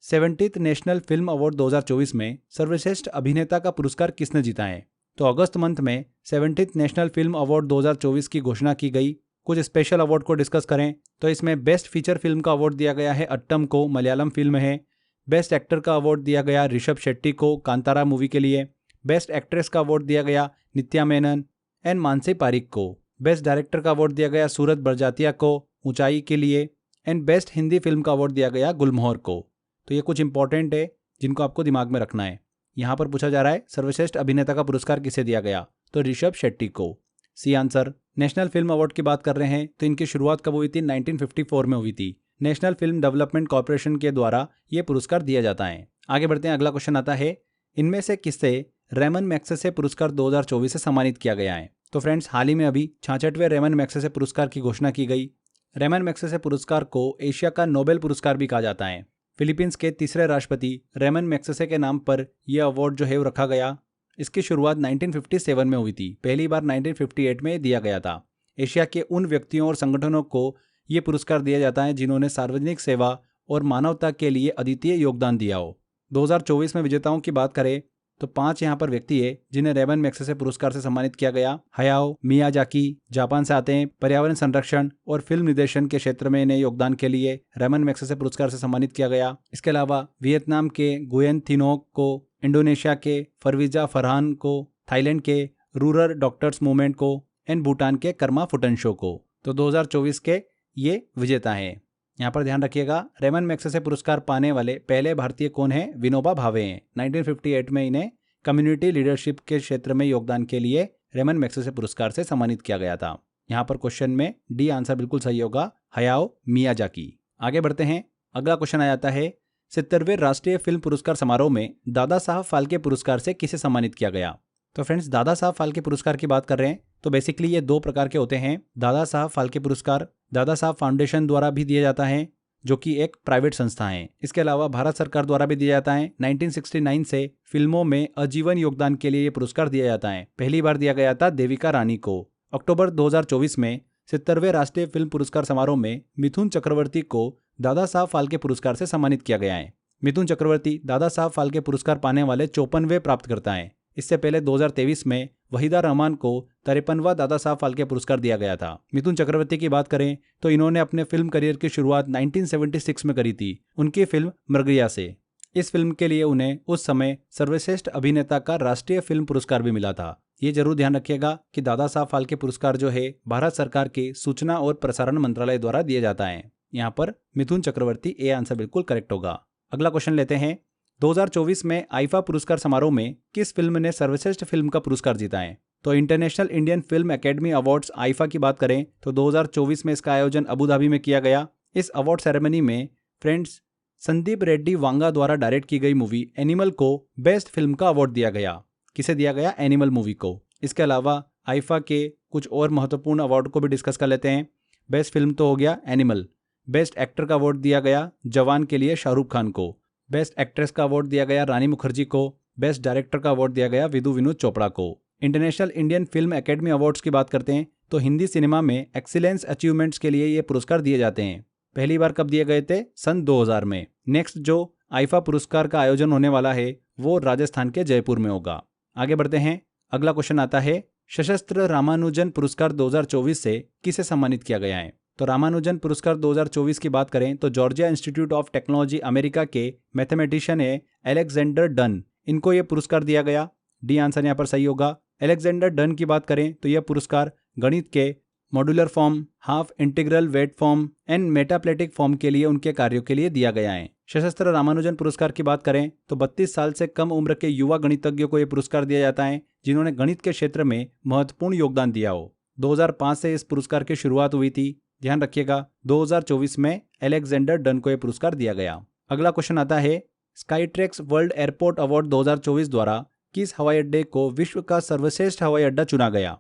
70th नेशनल फिल्म अवार्ड 2024 में सर्वश्रेष्ठ अभिनेता का पुरस्कार किसने जीता है? तो अगस्त मंथ में 70th नेशनल फिल्म अवार्ड 2024 की घोषणा की गई। कुछ स्पेशल अवार्ड को डिस्कस करें तो इसमें बेस्ट फीचर फिल्म का अवार्ड दिया गया है अट्टम को, मलयालम फिल्म है। बेस्ट एक्टर का अवार्ड दिया गया ऋषभ शेट्टी को, कांतारा मूवी के लिए। बेस्ट एक्ट्रेस का अवार्ड दिया गया नित्या मेनन एंड मानसी पारिक को। बेस्ट डायरेक्टर का अवार्ड दिया गया सूरज बड़जात्या को, ऊंचाई के लिए। एंड बेस्ट हिंदी फिल्म का अवार्ड दिया गया गुलमोहर को। तो ये कुछ इंपॉर्टेंट है जिनको आपको दिमाग में रखना है। यहाँ पर पूछा जा रहा है सर्वश्रेष्ठ अभिनेता का पुरस्कार किसे दिया गया? तो ऋषभ शेट्टी को। C answer. National film award की बात कर रहे हैं तो इनकी शुरुआत कब हुई थी? 1954 में हुई थी। नेशनल फिल्म डेवलपमेंट कॉर्पोरेशन के द्वारा ये पुरस्कार दिया जाता है। आगे बढ़ते हैं। अगला क्वेश्चन आता है, इनमें से किससे रेमन मैग्सेसे पुरस्कार 2024 से सम्मानित किया गया है? तो फ्रेंड्स, हाल ही में अभी 66वें रेमन मैग्सेसे पुरस्कार की घोषणा की गई। रेमन मैग्सेसे पुरस्कार को एशिया का नोबेल पुरस्कार भी कहा जाता है। फिलीपींस के तीसरे राष्ट्रपति रेमन मैग्सेसे के नाम पर यह अवार्ड जो है वो रखा गया। इसकी शुरुआत 1957 में हुई थी। पहली बार 1958 में दिया गया था। एशिया के उन व्यक्तियों और संगठनों को ये पुरस्कार दिया जाता है जिन्होंने सार्वजनिक सेवा और मानवता के लिए अद्वितीय योगदान दिया हो। 2024 में विजेताओं की बात करें तो 5 यहाँ पर व्यक्ति है जिन्हें रेमन मैग्सेसे पुरस्कार से सम्मानित किया गया। हयाओ मियाजाकी जापान से आते हैं। पर्यावरण संरक्षण और फिल्म निर्देशन के क्षेत्र में इन्हें योगदान के लिए रेमन मैग्सेसे पुरस्कार से सम्मानित किया गया। इसके अलावा वियतनाम के गुयेन थिनोक को, इंडोनेशिया के फरवीजा फरहान को, थाईलैंड के रूरल डॉक्टर्स मूवमेंट को एंड भूटान के कर्मा फुटनशो को। तो 2024 के ये विजेता हैं। यहाँ पर ध्यान रखिएगा, रेमन मैग्सेसे पुरस्कार पाने वाले पहले भारतीय कौन है? विनोबा भावे हैं। 1958 में इन्हें कम्युनिटी लीडरशिप के क्षेत्र में योगदान के लिए रेमन मैग्सेसे पुरस्कार से सम्मानित किया गया था। यहाँ पर क्वेश्चन में डी आंसर बिल्कुल सही होगा, हयाओ मियाजाकी। आगे बढ़ते हैं। अगला क्वेश्चन आ जाता है, 70वें राष्ट्रीय फिल्म पुरस्कार समारोह में दादा साहब फाल्के पुरस्कार से किसे सम्मानित किया गया? तो फ्रेंड्स, दादा साहब फाल्के पुरस्कार की बात कर रहे हैं तो बेसिकली ये 2 प्रकार के होते हैं। दादा साहब फाल्के पुरस्कार दादा साहब फाउंडेशन द्वारा भी दिया जाता है जो कि एक प्राइवेट संस्था है। इसके अलावा भारत सरकार द्वारा भी दिया जाता है। 1969 से फिल्मों में आजीवन योगदान के लिए ये पुरस्कार दिया जाता है। पहली बार दिया गया था देविका रानी को। अक्टूबर 2024 में 70वें राष्ट्रीय फिल्म पुरस्कार समारोह में मिथुन चक्रवर्ती को दादा साहब फाल्के पुरस्कार से सम्मानित किया गया है। मिथुन चक्रवर्ती दादा साहब फाल्के पुरस्कार पाने वाले 54वें प्राप्तकर्ता हैं। इससे पहले 2023 में वहीदा रहमान को 53वां दादा साहब फाल्के पुरस्कार दिया गया था। मिथुन चक्रवर्ती की बात करें तो इन्होंने अपने फिल्म करियर की शुरुआत 1976 में करी थी, उनकी फिल्म मृगया से। इस फिल्म के लिए उन्हें उस समय सर्वश्रेष्ठ अभिनेता का राष्ट्रीय फिल्म पुरस्कार भी मिला था। ये जरूर ध्यान रखिएगा कि दादा साहब फाल्के पुरस्कार जो है भारत सरकार के सूचना और प्रसारण मंत्रालय द्वारा दिया जाता है। यहाँ पर मिथुन चक्रवर्ती ए आंसर बिल्कुल करेक्ट होगा। अगला क्वेश्चन लेते हैं। 2024 में आईफा पुरस्कार समारोह में किस फिल्म ने सर्वश्रेष्ठ फिल्म का पुरस्कार जीता है? तो international Indian film academy awards IIFA की बात करें तो 2024 में इसका आयोजन अबू धाबी में किया गया। इस अवार्ड सेरेमनी में फ्रेंड्स संदीप रेड्डी वांगा द्वारा डायरेक्ट की गई मूवी एनिमल को बेस्ट फिल्म का अवार्ड दिया गया। किसे दिया गया? एनिमल मूवी को। इसके अलावा आईफा के कुछ और महत्वपूर्ण अवार्ड को भी डिस्कस कर लेते हैं। बेस्ट फिल्म तो हो गया एनिमल। बेस्ट एक्टर का अवार्ड दिया गया जवान के लिए शाहरुख खान को। बेस्ट एक्ट्रेस का अवार्ड दिया गया रानी मुखर्जी को। बेस्ट डायरेक्टर का अवार्ड दिया गया विधु विनोद चोपड़ा को। International Indian film academy awards की बात करते हैं तो हिंदी सिनेमा में एक्सीलेंस अचीवमेंट्स के लिए ये पुरस्कार दिए जाते हैं। पहली बार कब दिए गए थे? सन 2000 में। नेक्स्ट जो आईफा पुरस्कार का आयोजन होने वाला है वो राजस्थान के जयपुर में होगा। आगे बढ़ते हैं। अगला क्वेश्चन आता है, सशस्त्र रामानुजन पुरस्कार 2024 से किसे सम्मानित किया गया है? तो रामानुजन पुरस्कार 2024 की बात करें तो Georgia institute of technology America के मैथमेटिशियन है अलेक्जेंडर डन, इनको यह पुरस्कार दिया गया। डी आंसर यहाँ पर सही होगा। अलेक्जेंडर डन की बात करें तो यह पुरस्कार गणित के modular form, half integral weight form and metaplectic form के लिए उनके कार्यों के लिए दिया गया है। सशस्त्र रामानुजन पुरस्कार की बात करें तो 32 साल से कम उम्र के युवा गणितज्ञों को यह पुरस्कार दिया जाता है जिन्होंने गणित के क्षेत्र में महत्वपूर्ण योगदान दिया हो। 2005 से इस पुरस्कार की शुरुआत हुई थी। ध्यान रखिएगा 2024 में अलेक्जेंडर डन को यह पुरस्कार दिया गया। अगला क्वेश्चन आता है, स्काईट्रैक्स वर्ल्ड एयरपोर्ट अवार्ड 2024 द्वारा किस हवाई अड्डे को विश्व का सर्वश्रेष्ठ हवाई अड्डा चुना गया?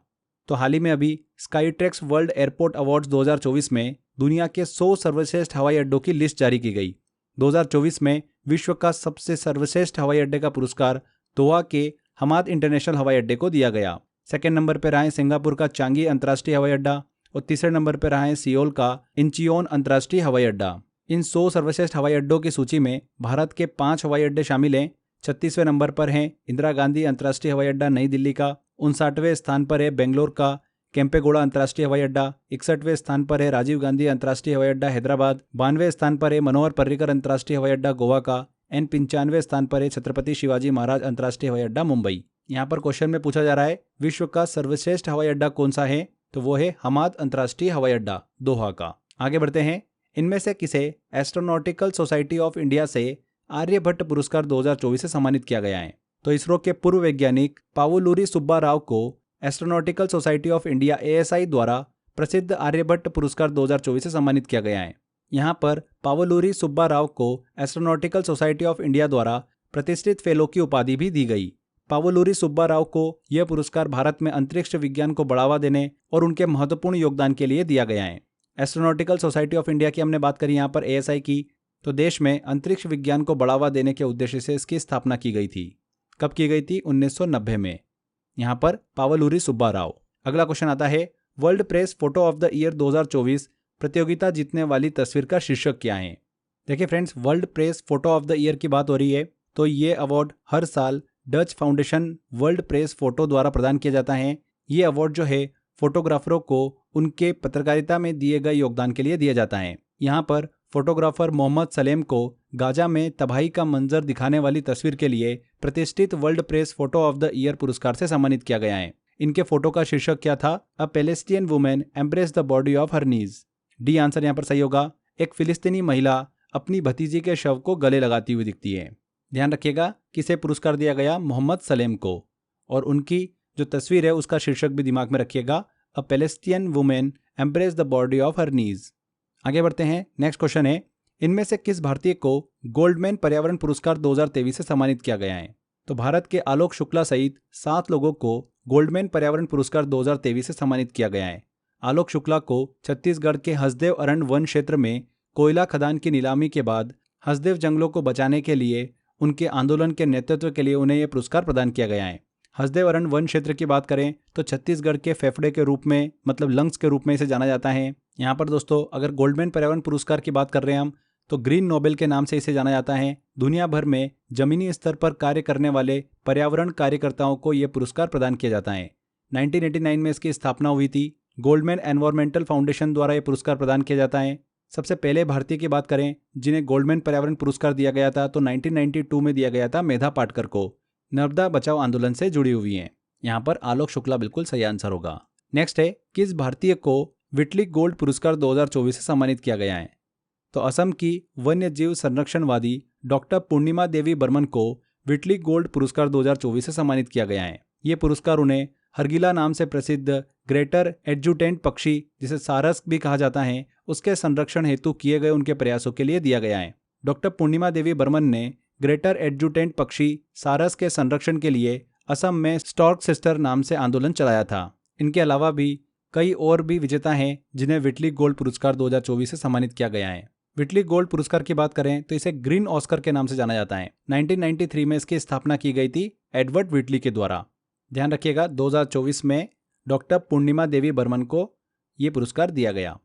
तो हाल ही में अभी स्काईट्रैक्स वर्ल्ड एयरपोर्ट अवार्ड्स 2024 में दुनिया के 100 सर्वश्रेष्ठ हवाई अड्डों की लिस्ट जारी की गई। 2024 में विश्व का सबसे सर्वश्रेष्ठ हवाई अड्डे का पुरस्कार दोहा के हमाद इंटरनेशनल हवाई अड्डे को दिया गया। सेकेंड नंबर पर रहा है सिंगापुर का चांगी अंतर्राष्ट्रीय हवाई अड्डा और तीसरे नंबर पर रहा है सियोल का इंचियोन अंतर्राष्ट्रीय हवाई अड्डा। इन 100 सर्वश्रेष्ठ हवाई अड्डों की सूची में भारत के 5 हवाई अड्डे शामिल हैं। 36वें नंबर पर है इंदिरा गांधी अंतर्राष्ट्रीय हवाई अड्डा नई दिल्ली का। 59वें स्थान पर है बेंगलोर का केम्पेगौड़ा अंतर्राष्ट्रीय हवाई अड्डा। 61वें स्थान पर है राजीव गांधी अंतर्राष्ट्रीय हवाई अड्डा हैदराबाद। 92वें स्थान पर है मनोहर पर्रिकर अंतर्राष्ट्रीय हवाई अड्डा गोवा का। 95वें स्थान पर है छत्रपति शिवाजी महाराज अंतर्राष्ट्रीय हवाई अड्डा मुंबई। यहाँ पर क्वेश्चन में पूछा जा रहा है विश्व का सर्वश्रेष्ठ हवाई अड्डा कौन सा है? तो वो है हमाद अंतर्राष्ट्रीय हवाई अड्डा दोहा का। आगे बढ़ते हैं। इनमें से किसे एस्ट्रोनॉटिकल सोसाइटी ऑफ इंडिया से आर्यभट्ट पुरस्कार 2024 से सम्मानित किया गया है? तो इसरो के पूर्व वैज्ञानिक पावुलूरी सुब्बा राव को astronautical society of India ASI द्वारा प्रसिद्ध आर्यभट्ट पुरस्कार 2024 से सम्मानित किया गया है। यहाँ पर पावुलूरी सुब्बा राव को एस्ट्रोनॉटिकल सोसाइटी ऑफ इंडिया द्वारा प्रतिष्ठित फेलो की उपाधि भी दी गई। पावुलूरी सुब्बा राव को यह पुरस्कार भारत में अंतरिक्ष विज्ञान को बढ़ावा देने और उनके महत्वपूर्ण योगदान के लिए दिया गया है। एस्ट्रोनॉटिकल सोसाइटी ऑफ इंडिया की हमने बात करी यहाँ पर ASI की, तो देश में अंतरिक्ष विज्ञान को बढ़ावा देने के उद्देश्य से इसकी स्थापना की गई थी। कब की गई थी? 1990 में। यहाँ पर पावुलूरी सुब्बा राव। अगला क्वेश्चन आता है, world press photo of the year 2024 प्रतियोगिता जीतने वाली तस्वीर का शीर्षक क्या है? देखिए friends, world press photo of the year की बात हो रही है तो ये अवार्ड हर साल Dutch foundation world press photo द्वारा प्रदान किया जाता है। ये अवार्ड जो है फोटोग्राफरों को उनके पत्रकारिता में दिए गए योगदान के लिए दिया जाता है। यहाँ पर फोटोग्राफर मोहम्मद सलेम को गाजा में तबाही का मंजर दिखाने वाली तस्वीर के लिए प्रतिष्ठित world press photo of the year पुरस्कार से सम्मानित किया गया है। इनके फोटो का शीर्षक क्या था? A Palestinian women embrace the body of her knees. D answer यहाँ पर सही होगा। एक फिलिस्तीनी महिला अपनी भतीजी के शव को गले लगाती हुई दिखती है। ध्यान रखिएगा किसे पुरस्कार दिया गया? मोहम्मद सलेम को। और उनकी जो तस्वीर है उसका शीर्षक भी दिमाग में रखिएगा, a Palestinian women embrace the body of her knees. आगे बढ़ते हैं। नेक्स्ट क्वेश्चन है, इनमें से किस भारतीय को गोल्डमैन पर्यावरण पुरस्कार 2023 से सम्मानित किया गया है? तो भारत के आलोक शुक्ला सहित 7 लोगों को गोल्डमैन पर्यावरण पुरस्कार 2023 से सम्मानित किया गया है। आलोक शुक्ला को छत्तीसगढ़ के हसदेव अरण्य वन क्षेत्र में कोयला खदान की नीलामी के बाद हसदेव जंगलों को बचाने के लिए उनके आंदोलन के नेतृत्व के लिए उन्हें यह पुरस्कार प्रदान किया गया है। हसदेव अरण्य वन क्षेत्र की बात करें तो छत्तीसगढ़ के फेफड़े के रूप में, मतलब लंग्स के रूप में इसे जाना जाता है। यहाँ पर दोस्तों अगर गोल्डमैन पर्यावरण पुरस्कार की बात कर रहे हैं हम, तो ग्रीन नोबेल के नाम से इसे जाना जाता है। दुनिया भर में जमीनी स्तर पर कार्य करने वाले पर्यावरण कार्यकर्ताओं को यह पुरस्कार प्रदान किया जाता है। 1989 में इसकी स्थापना हुई थी। गोल्डमैन एनवायरमेंटल फाउंडेशन द्वारा यह पुरस्कार प्रदान किया जाता है। सबसे पहले भारतीय की बात करें जिन्हें गोल्डमैन पर्यावरण पुरस्कार दिया गया था तो 1992 में दिया गया था मेधा पाटकर को। नर्मदा बचाओ आंदोलन से जुड़ी हुई हैं। यहाँ पर आलोक शुक्ला बिल्कुल सही आंसर होगा। नेक्स्ट है, किस भारतीय को विटली गोल्ड पुरस्कार 2024 से सम्मानित किया गया है? तो असम की वन्य जीव संरक्षणवादी डॉक्टर पूर्णिमा देवी बर्मन को विटली गोल्ड पुरस्कार 2024 से सम्मानित किया गया है। ये पुरस्कार उन्हें हरगिला नाम से प्रसिद्ध ग्रेटर एडजुटेंट पक्षी, जिसे सारस भी कहा जाता है, उसके संरक्षण हेतु किए गए उनके प्रयासों के लिए दिया गया है। डॉक्टर पूर्णिमा देवी बर्मन ने ग्रेटर एडजुटेंट पक्षी सारस के संरक्षण के लिए असम में स्टॉर्क सिस्टर नाम से आंदोलन चलाया था। इनके अलावा भी कई और भी विजेता हैं जिन्हें व्हिटली गोल्ड पुरस्कार 2024 से सम्मानित किया गया है। व्हिटली गोल्ड पुरस्कार की बात करें तो इसे ग्रीन ऑस्कर के नाम से जाना जाता है। 1993 में इसकी स्थापना की गई थी एडवर्ड व्हिटली के द्वारा। ध्यान रखिएगा, 2024 में डॉक्टर पूर्णिमा देवी बर्मन को ये पुरस्कार दिया गया।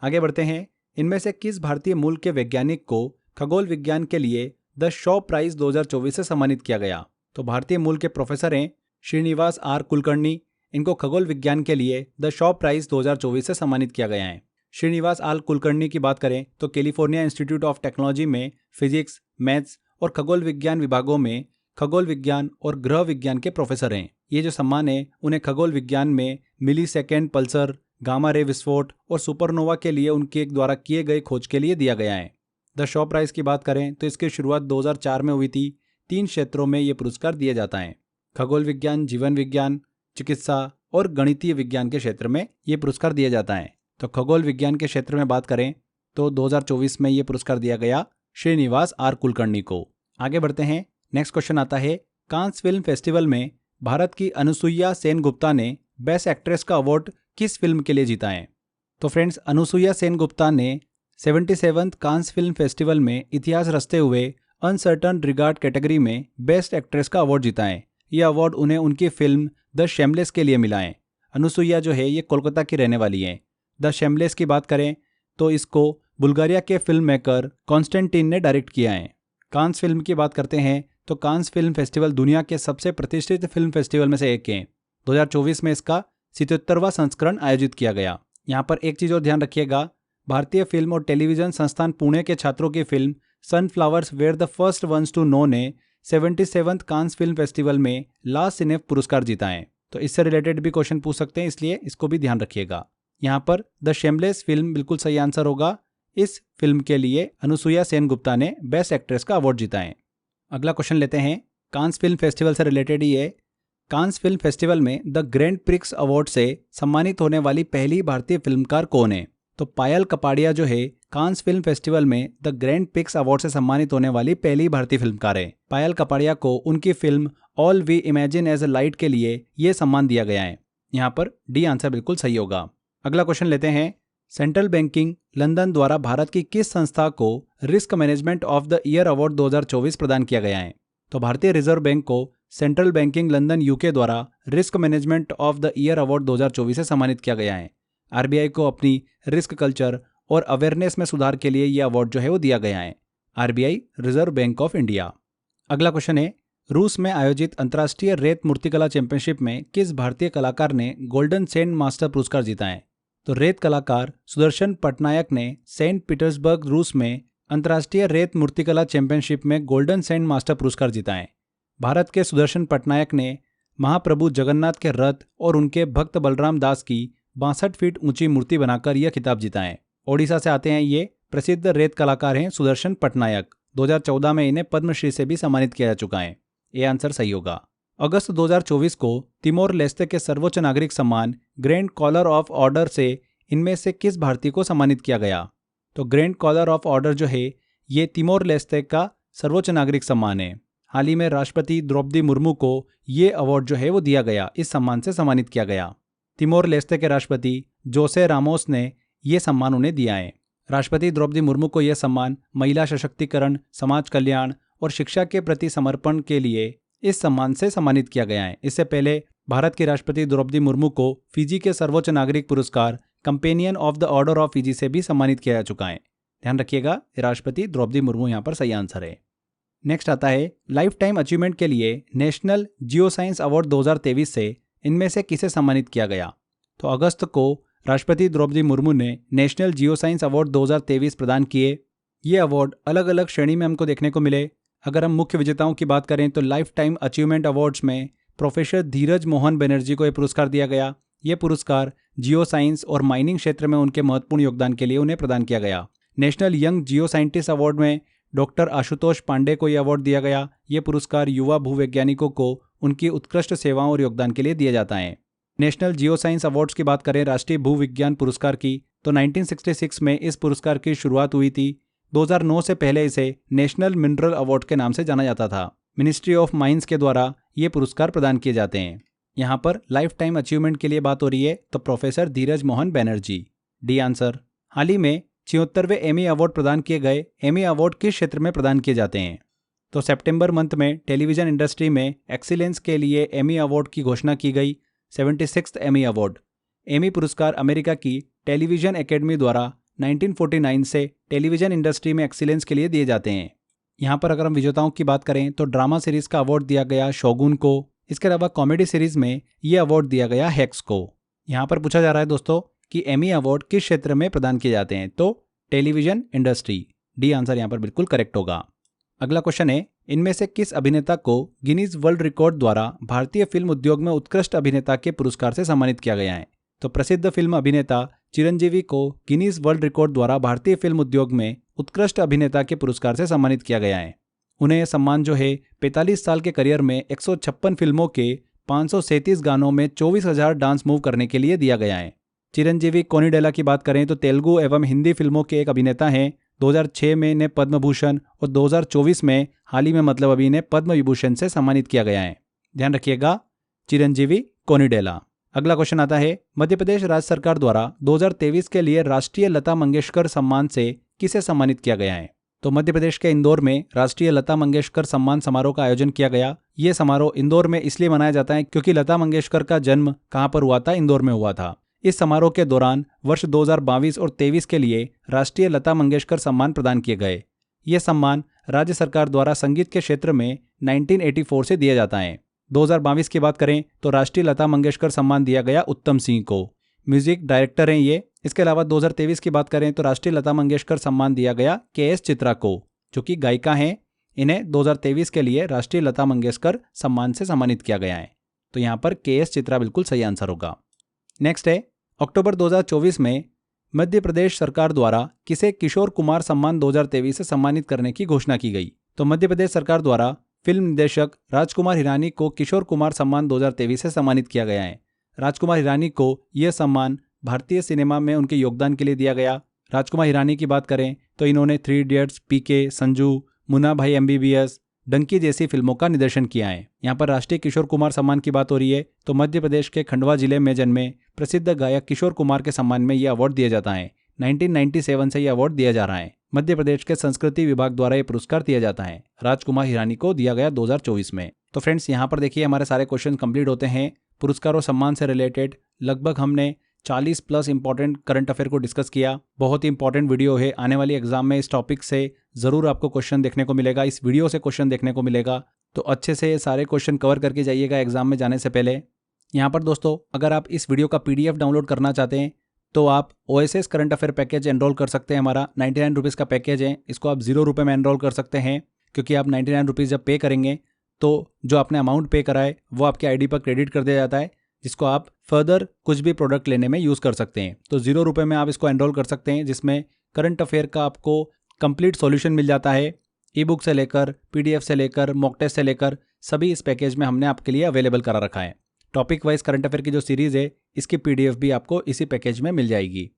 आगे बढ़ते हैं। इनमें से किस भारतीय मूल के वैज्ञानिक को खगोल विज्ञान के लिए द शॉ प्राइज 2024 से सम्मानित किया गया? तो भारतीय मूल के प्रोफेसर हैं श्रीनिवास आर कुलकर्णी। इनको खगोल विज्ञान के लिए द शॉ प्राइज 2024 से सम्मानित किया गया है। श्रीनिवास आर कुलकर्णी की बात करें तो कैलिफोर्निया इंस्टीट्यूट ऑफ टेक्नोलॉजी में फिजिक्स, मैथ्स और खगोल विज्ञान विभागों में खगोल विज्ञान और ग्रह विज्ञान के प्रोफेसर हैं। ये जो सम्मान है उन्हें खगोल विज्ञान में मिली सेकेंड पल्सर, गामा रे विस्फोट और सुपरनोवा के लिए उनके द्वारा किए गए खोज के लिए दिया गया है। द शॉ प्राइज की बात करें तो इसकी शुरुआत 2004 में हुई थी। 3 क्षेत्रों में ये पुरस्कार दिया जाता है। खगोल विज्ञान, जीवन विज्ञान, चिकित्सा और गणितीय विज्ञान के क्षेत्र में ये पुरस्कार दिया जाता है। तो खगोल विज्ञान के क्षेत्र में बात करें तो 2024 में ये पुरस्कार दिया गया श्रीनिवास आर कुलकर्णी को। आगे बढ़ते हैं। नेक्स्ट क्वेश्चन आता है, कांस फिल्म फेस्टिवल में भारत की अनुसुईया सेन गुप्ता ने बेस्ट एक्ट्रेस का अवार्ड किस फिल्म के लिए जीता है? तो फ्रेंड्स, अनुसुईया सेन गुप्ता ने 77th कांस फिल्म फेस्टिवल में इतिहास रचते हुए अनसर्टन रिगार्ड कैटेगरी में बेस्ट एक्ट्रेस का अवार्ड जीता है। यह अवार्ड उन्हें उनकी फिल्म द शेमलेस के लिए मिला है। अनुसुईया जो है ये कोलकाता की रहने वाली है। द शेमलेस की बात करें तो इसको बुल्गारिया के फिल्म मेकर कॉन्स्टेंटिन ने डायरेक्ट किया है। कांस फिल्म की बात करते हैं तो कांस फिल्म फेस्टिवल दुनिया के सबसे प्रतिष्ठित फिल्म फेस्टिवल में से एक है। 2024 में इसका 77वां संस्करण आयोजित किया गया। यहाँ पर एक चीज़ और ध्यान रखिएगा, भारतीय फिल्म और टेलीविजन संस्थान पुणे के छात्रों की film sunflowers were the first ones to know ने 77th कांस फिल्म फेस्टिवल में ला सिनेफ पुरस्कार जीता है। तो इससे रिलेटेड भी क्वेश्चन पूछ सकते हैं, इसलिए इसको भी ध्यान रखिएगा। यहाँ पर द शेमलेस फिल्म बिल्कुल सही आंसर होगा। इस फिल्म के लिए अनुसुईया सेन गुप्ता ने बेस्ट एक्ट्रेस का अवार्ड जीता है। अगला क्वेश्चन लेते हैं, कांस फिल्म फेस्टिवल से रिलेटेड ही है। कांस फिल्म फेस्टिवल में द ग्रैंड प्रिक्स अवार्ड से सम्मानित होने वाली पहली भारतीय फिल्मकार कौन है? तो पायल कपाड़िया जो है कांस फिल्म फेस्टिवल में द ग्रैंड प्रिक्स अवार्ड से सम्मानित होने वाली पहली भारतीय फिल्मकार है। पायल कपाड़िया को उनकी film all we imagine as a light के लिए यह सम्मान दिया गया है। यहाँ पर डी आंसर बिल्कुल सही होगा। अगला क्वेश्चन लेते हैं, सेंट्रल बैंकिंग लंदन द्वारा भारत की किस संस्था को risk management of the year award 2024 प्रदान किया गया है? तो भारतीय रिजर्व बैंक को सेंट्रल बैंकिंग लंदन यूके द्वारा risk management of the year award 2024 से सम्मानित किया गया है। आरबीआई को अपनी रिस्क कल्चर और अवेयरनेस में सुधार के लिए यह अवार्ड जो है वो दिया गया है। RBI reserve bank of India. अगला क्वेश्चन है, रूस में आयोजित अंतर्राष्ट्रीय रेत मूर्तिकला चैंपियनशिप में किस भारतीय कलाकार ने गोल्डन सेंट मास्टर पुरस्कार जीता है? तो रेत कलाकार सुदर्शन पटनायक ने सेंट पीटर्सबर्ग रूस में अंतर्राष्ट्रीय रेत मूर्तिकला चैंपियनशिप में गोल्डन सेंट मास्टर पुरस्कार जीता है। भारत के सुदर्शन पटनायक ने महाप्रभु जगन्नाथ के रथ और उनके भक्त बलराम दास की 62 फीट ऊंची मूर्ति बनाकर यह खिताब जीता है। ओडिशा से आते हैं, ये प्रसिद्ध रेत कलाकार हैं सुदर्शन पटनायक। 2014 में इन्हें पद्मश्री से भी सम्मानित किया जा चुका है। ये आंसर सही होगा। अगस्त 2024 को तिमोर लेस्ते के सर्वोच्च नागरिक सम्मान ग्रैंड कॉलर ऑफ ऑर्डर से इनमें से किस भारतीय को सम्मानित किया गया? तो ग्रैंड कॉलर ऑफ ऑर्डर जो है ये तिमोर लेस्ते का सर्वोच्च नागरिक सम्मान है। हाल ही में राष्ट्रपति द्रौपदी मुर्मू को ये अवार्ड जो है वो दिया गया, इस सम्मान से सम्मानित किया गया। तिमोर लेस्ते के राष्ट्रपति जोसे रामोस ने ये सम्मान उन्हें दिया है। राष्ट्रपति द्रौपदी मुर्मू को यह सम्मान महिला सशक्तिकरण, समाज कल्याण और शिक्षा के प्रति समर्पण के लिए इस सम्मान से सम्मानित किया गया है। इससे पहले भारत की राष्ट्रपति द्रौपदी मुर्मू को फिजी के सर्वोच्च नागरिक पुरस्कार companion of the order of Fiji से भी सम्मानित किया जा चुका है। ध्यान रखिएगा, राष्ट्रपति द्रौपदी मुर्मू यहाँ पर सही आंसर है। नेक्स्ट आता है, लाइफ टाइम अचीवमेंट के लिए नेशनल जियो साइंस अवार्ड 2023 से इनमें से किसे सम्मानित किया गया? तो अगस्त को राष्ट्रपति द्रौपदी मुर्मू ने नेशनल जियो साइंस अवार्ड 2023 प्रदान किए। ये अवार्ड अलग अलग श्रेणी में हमको देखने को मिले। अगर हम मुख्य विजेताओं की बात करें तो लाइफ टाइम अचीवमेंट अवार्ड्स में प्रोफेसर धीरज मोहन बनर्जी को यह पुरस्कार दिया गया। ये पुरस्कार जियो साइंस और माइनिंग क्षेत्र में उनके महत्वपूर्ण योगदान के लिए उन्हें प्रदान किया गया। नेशनल यंग जियो साइंटिस्ट अवार्ड में डॉक्टर आशुतोष पांडे को यह अवार्ड दिया गया। ये पुरस्कार युवा भूवैज्ञानिकों को उनकी उत्कृष्ट सेवाओं और योगदान के लिए दिया जाता है। नेशनल जियो साइंस अवार्ड्स की बात करें, राष्ट्रीय भूविज्ञान पुरस्कार की, तो 1966 में इस पुरस्कार की शुरुआत हुई थी। 2009 से पहले इसे नेशनल मिनरल अवार्ड के नाम से जाना जाता था। मिनिस्ट्री ऑफ माइंस के द्वारा ये पुरस्कार प्रदान किए जाते हैं। यहाँ पर लाइफ टाइम अचीवमेंट के लिए बात हो रही है, तो प्रोफेसर धीरज मोहन बैनर्जी, डी आंसर। हाल ही में 76वें एमी अवार्ड प्रदान किए गए। एमी अवार्ड किस क्षेत्र में प्रदान किए जाते हैं? तो सितंबर मंथ में टेलीविजन इंडस्ट्री में एक्सीलेंस के लिए एमी अवार्ड की घोषणा की गई। 76th Emmy award. एमी पुरस्कार अमेरिका की टेलीविजन एकेडमी द्वारा 1949 से टेलीविजन इंडस्ट्री में एक्सीलेंस के लिए दिए जाते हैं। यहाँ पर अगर हम विजेताओं की बात करें तो ड्रामा सीरीज का अवार्ड दिया गया शोगुन को। इसके अलावा कॉमेडी सीरीज में ये अवार्ड दिया गया हैक्स को। यहाँ पर पूछा जा रहा है दोस्तों कि एमी अवार्ड किस क्षेत्र में प्रदान किए जाते हैं, तो टेलीविजन इंडस्ट्री, डी आंसर यहाँ पर बिल्कुल करेक्ट होगा। अगला क्वेश्चन है, इनमें से किस अभिनेता को गिनीज वर्ल्ड रिकॉर्ड द्वारा भारतीय फिल्म उद्योग में उत्कृष्ट अभिनेता के पुरस्कार से सम्मानित किया गया है? तो प्रसिद्ध फिल्म अभिनेता चिरंजीवी को गिनीज वर्ल्ड रिकॉर्ड द्वारा भारतीय फिल्म उद्योग में उत्कृष्ट अभिनेता के पुरस्कार से सम्मानित किया गया है। उन्हें यह सम्मान जो है 45 साल के करियर में 156 फिल्मों के 537 गानों में 24,000 डांस मूव करने के लिए दिया गया है। चिरंजीवी कोनिडेला की बात करें तो तेलुगु एवं हिंदी फिल्मों के एक अभिनेता हैं। 2006 में इन्हें पद्म भूषण और 2024 में हाल ही में मतलब अभी इन्हें पद्म विभूषण से सम्मानित किया गया है। ध्यान रखिएगा, चिरंजीवी कोनिडेला। अगला क्वेश्चन आता है, मध्य प्रदेश राज्य सरकार द्वारा 2023 के लिए राष्ट्रीय लता मंगेशकर सम्मान से किसे सम्मानित किया गया है? तो मध्य प्रदेश के इंदौर में राष्ट्रीय लता मंगेशकर सम्मान समारोह का आयोजन किया गया। ये समारोह इंदौर में इसलिए मनाया जाता है क्योंकि लता मंगेशकर का जन्म कहाँ पर हुआ था? इंदौर में हुआ था। इस समारोह के दौरान वर्ष 2022 और 23 के लिए राष्ट्रीय लता मंगेशकर सम्मान प्रदान किए गए। ये सम्मान राज्य सरकार द्वारा संगीत के क्षेत्र में 1984 से दिया जाता है। 2022 की बात करें तो राष्ट्रीय लता मंगेशकर सम्मान दिया गया उत्तम सिंह को, म्यूजिक डायरेक्टर हैं ये। इसके अलावा 2023 की बात करें तो राष्ट्रीय लता मंगेशकर सम्मान दिया गया KS चित्रा को, जो कि गायिका हैं। इन्हें 2023 के लिए राष्ट्रीय लता मंगेशकर सम्मान से सम्मानित किया गया है। तो यहाँ पर KS चित्रा बिल्कुल सही आंसर होगा। नेक्स्ट है, अक्टूबर 2024 में मध्य प्रदेश सरकार द्वारा किसे किशोर कुमार सम्मान 2023 से सम्मानित करने की घोषणा की गई? तो मध्य प्रदेश सरकार द्वारा फिल्म निर्देशक राजकुमार हिरानी को किशोर कुमार सम्मान 2023 से सम्मानित किया गया है। राजकुमार हिरानी को यह सम्मान भारतीय सिनेमा में उनके योगदान के लिए दिया गया। राजकुमार हिरानी की बात करें तो इन्होंने 3 इडियट्स, PK, संजू, मुन्ना भाई MBBS, डंकी जैसी फिल्मों का निर्देशन किया है। यहाँ पर राष्ट्रीय किशोर कुमार सम्मान की बात हो रही है तो मध्य प्रदेश के खंडवा जिले में जन्मे प्रसिद्ध गायक किशोर कुमार के सम्मान में यह अवार्ड दिया जाता है। 1997 से यह अवार्ड दिया जा रहा है। मध्य प्रदेश के संस्कृति विभाग द्वारा यह पुरस्कार दिया जाता है। राजकुमार हिरानी को दिया गया 2024 में। तो फ्रेंड्स, यहाँ पर देखिए हमारे सारे क्वेश्चन कंप्लीट होते हैं। पुरस्कार और सम्मान से रिलेटेड लगभग हमने 40+ इंपॉर्टेंट करंट अफेयर को डिस्कस किया। बहुत ही इंपॉर्टेंट वीडियो है। आने वाली एग्जाम में इस टॉपिक से जरूर आपको क्वेश्चन देखने को मिलेगा, इस वीडियो से क्वेश्चन देखने को मिलेगा। तो अच्छे से सारे क्वेश्चन कवर करके जाइएगा एग्जाम में जाने से पहले। यहाँ पर दोस्तों, अगर आप इस वीडियो का PDF डाउनलोड करना चाहते हैं तो आप OSS current affair package enrol कर सकते हैं। हमारा 99 रुपीज़ का पैकेज है। इसको आप 0 रुपये में एनरोल कर सकते हैं, क्योंकि आप 99 रुपीज़ जब पे करेंगे तो जो आपने अमाउंट पे करा है वो आपके ID पर क्रेडिट कर दिया जाता है, जिसको आप फर्दर कुछ भी प्रोडक्ट लेने में यूज़ कर सकते हैं। तो 0 रुपये में आप इसको एनरोल कर सकते हैं, जिसमें करंट अफेयर का आपको कंप्लीट सॉल्यूशन मिल जाता है। ई-बुक से लेकर PDF से लेकर मॉक टेस्ट से लेकर सभी इस पैकेज में हमने आपके लिए अवेलेबल करा रखा है। टॉपिक वाइज करंट अफेयर की जो सीरीज़ है इसकी PDF भी आपको इसी पैकेज में मिल जाएगी।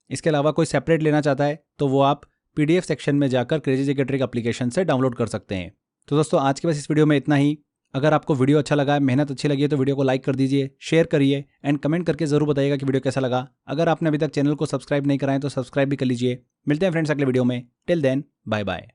इसके अलावा कोई सेपरेट लेना चाहता है तो वो आप PDF सेक्शन में जाकर क्रेजी जीके ट्रिक एप्लीकेशन से डाउनलोड कर सकते हैं। तो दोस्तों, आज के बस इस वीडियो में इतना ही। अगर आपको वीडियो अच्छा लगा है, मेहनत अच्छी लगी है, तो वीडियो को लाइक कर दीजिए, शेयर करिए एंड कमेंट करके जरूर बताइएगा कि वीडियो कैसा लगा। अगर आपने अभी तक चैनल को सब्सक्राइब नहीं कराएं तो सब्सक्राइब भी कर लीजिए। मिलते हैं फ्रेंड्स अगले वीडियो में। Till then, bye bye.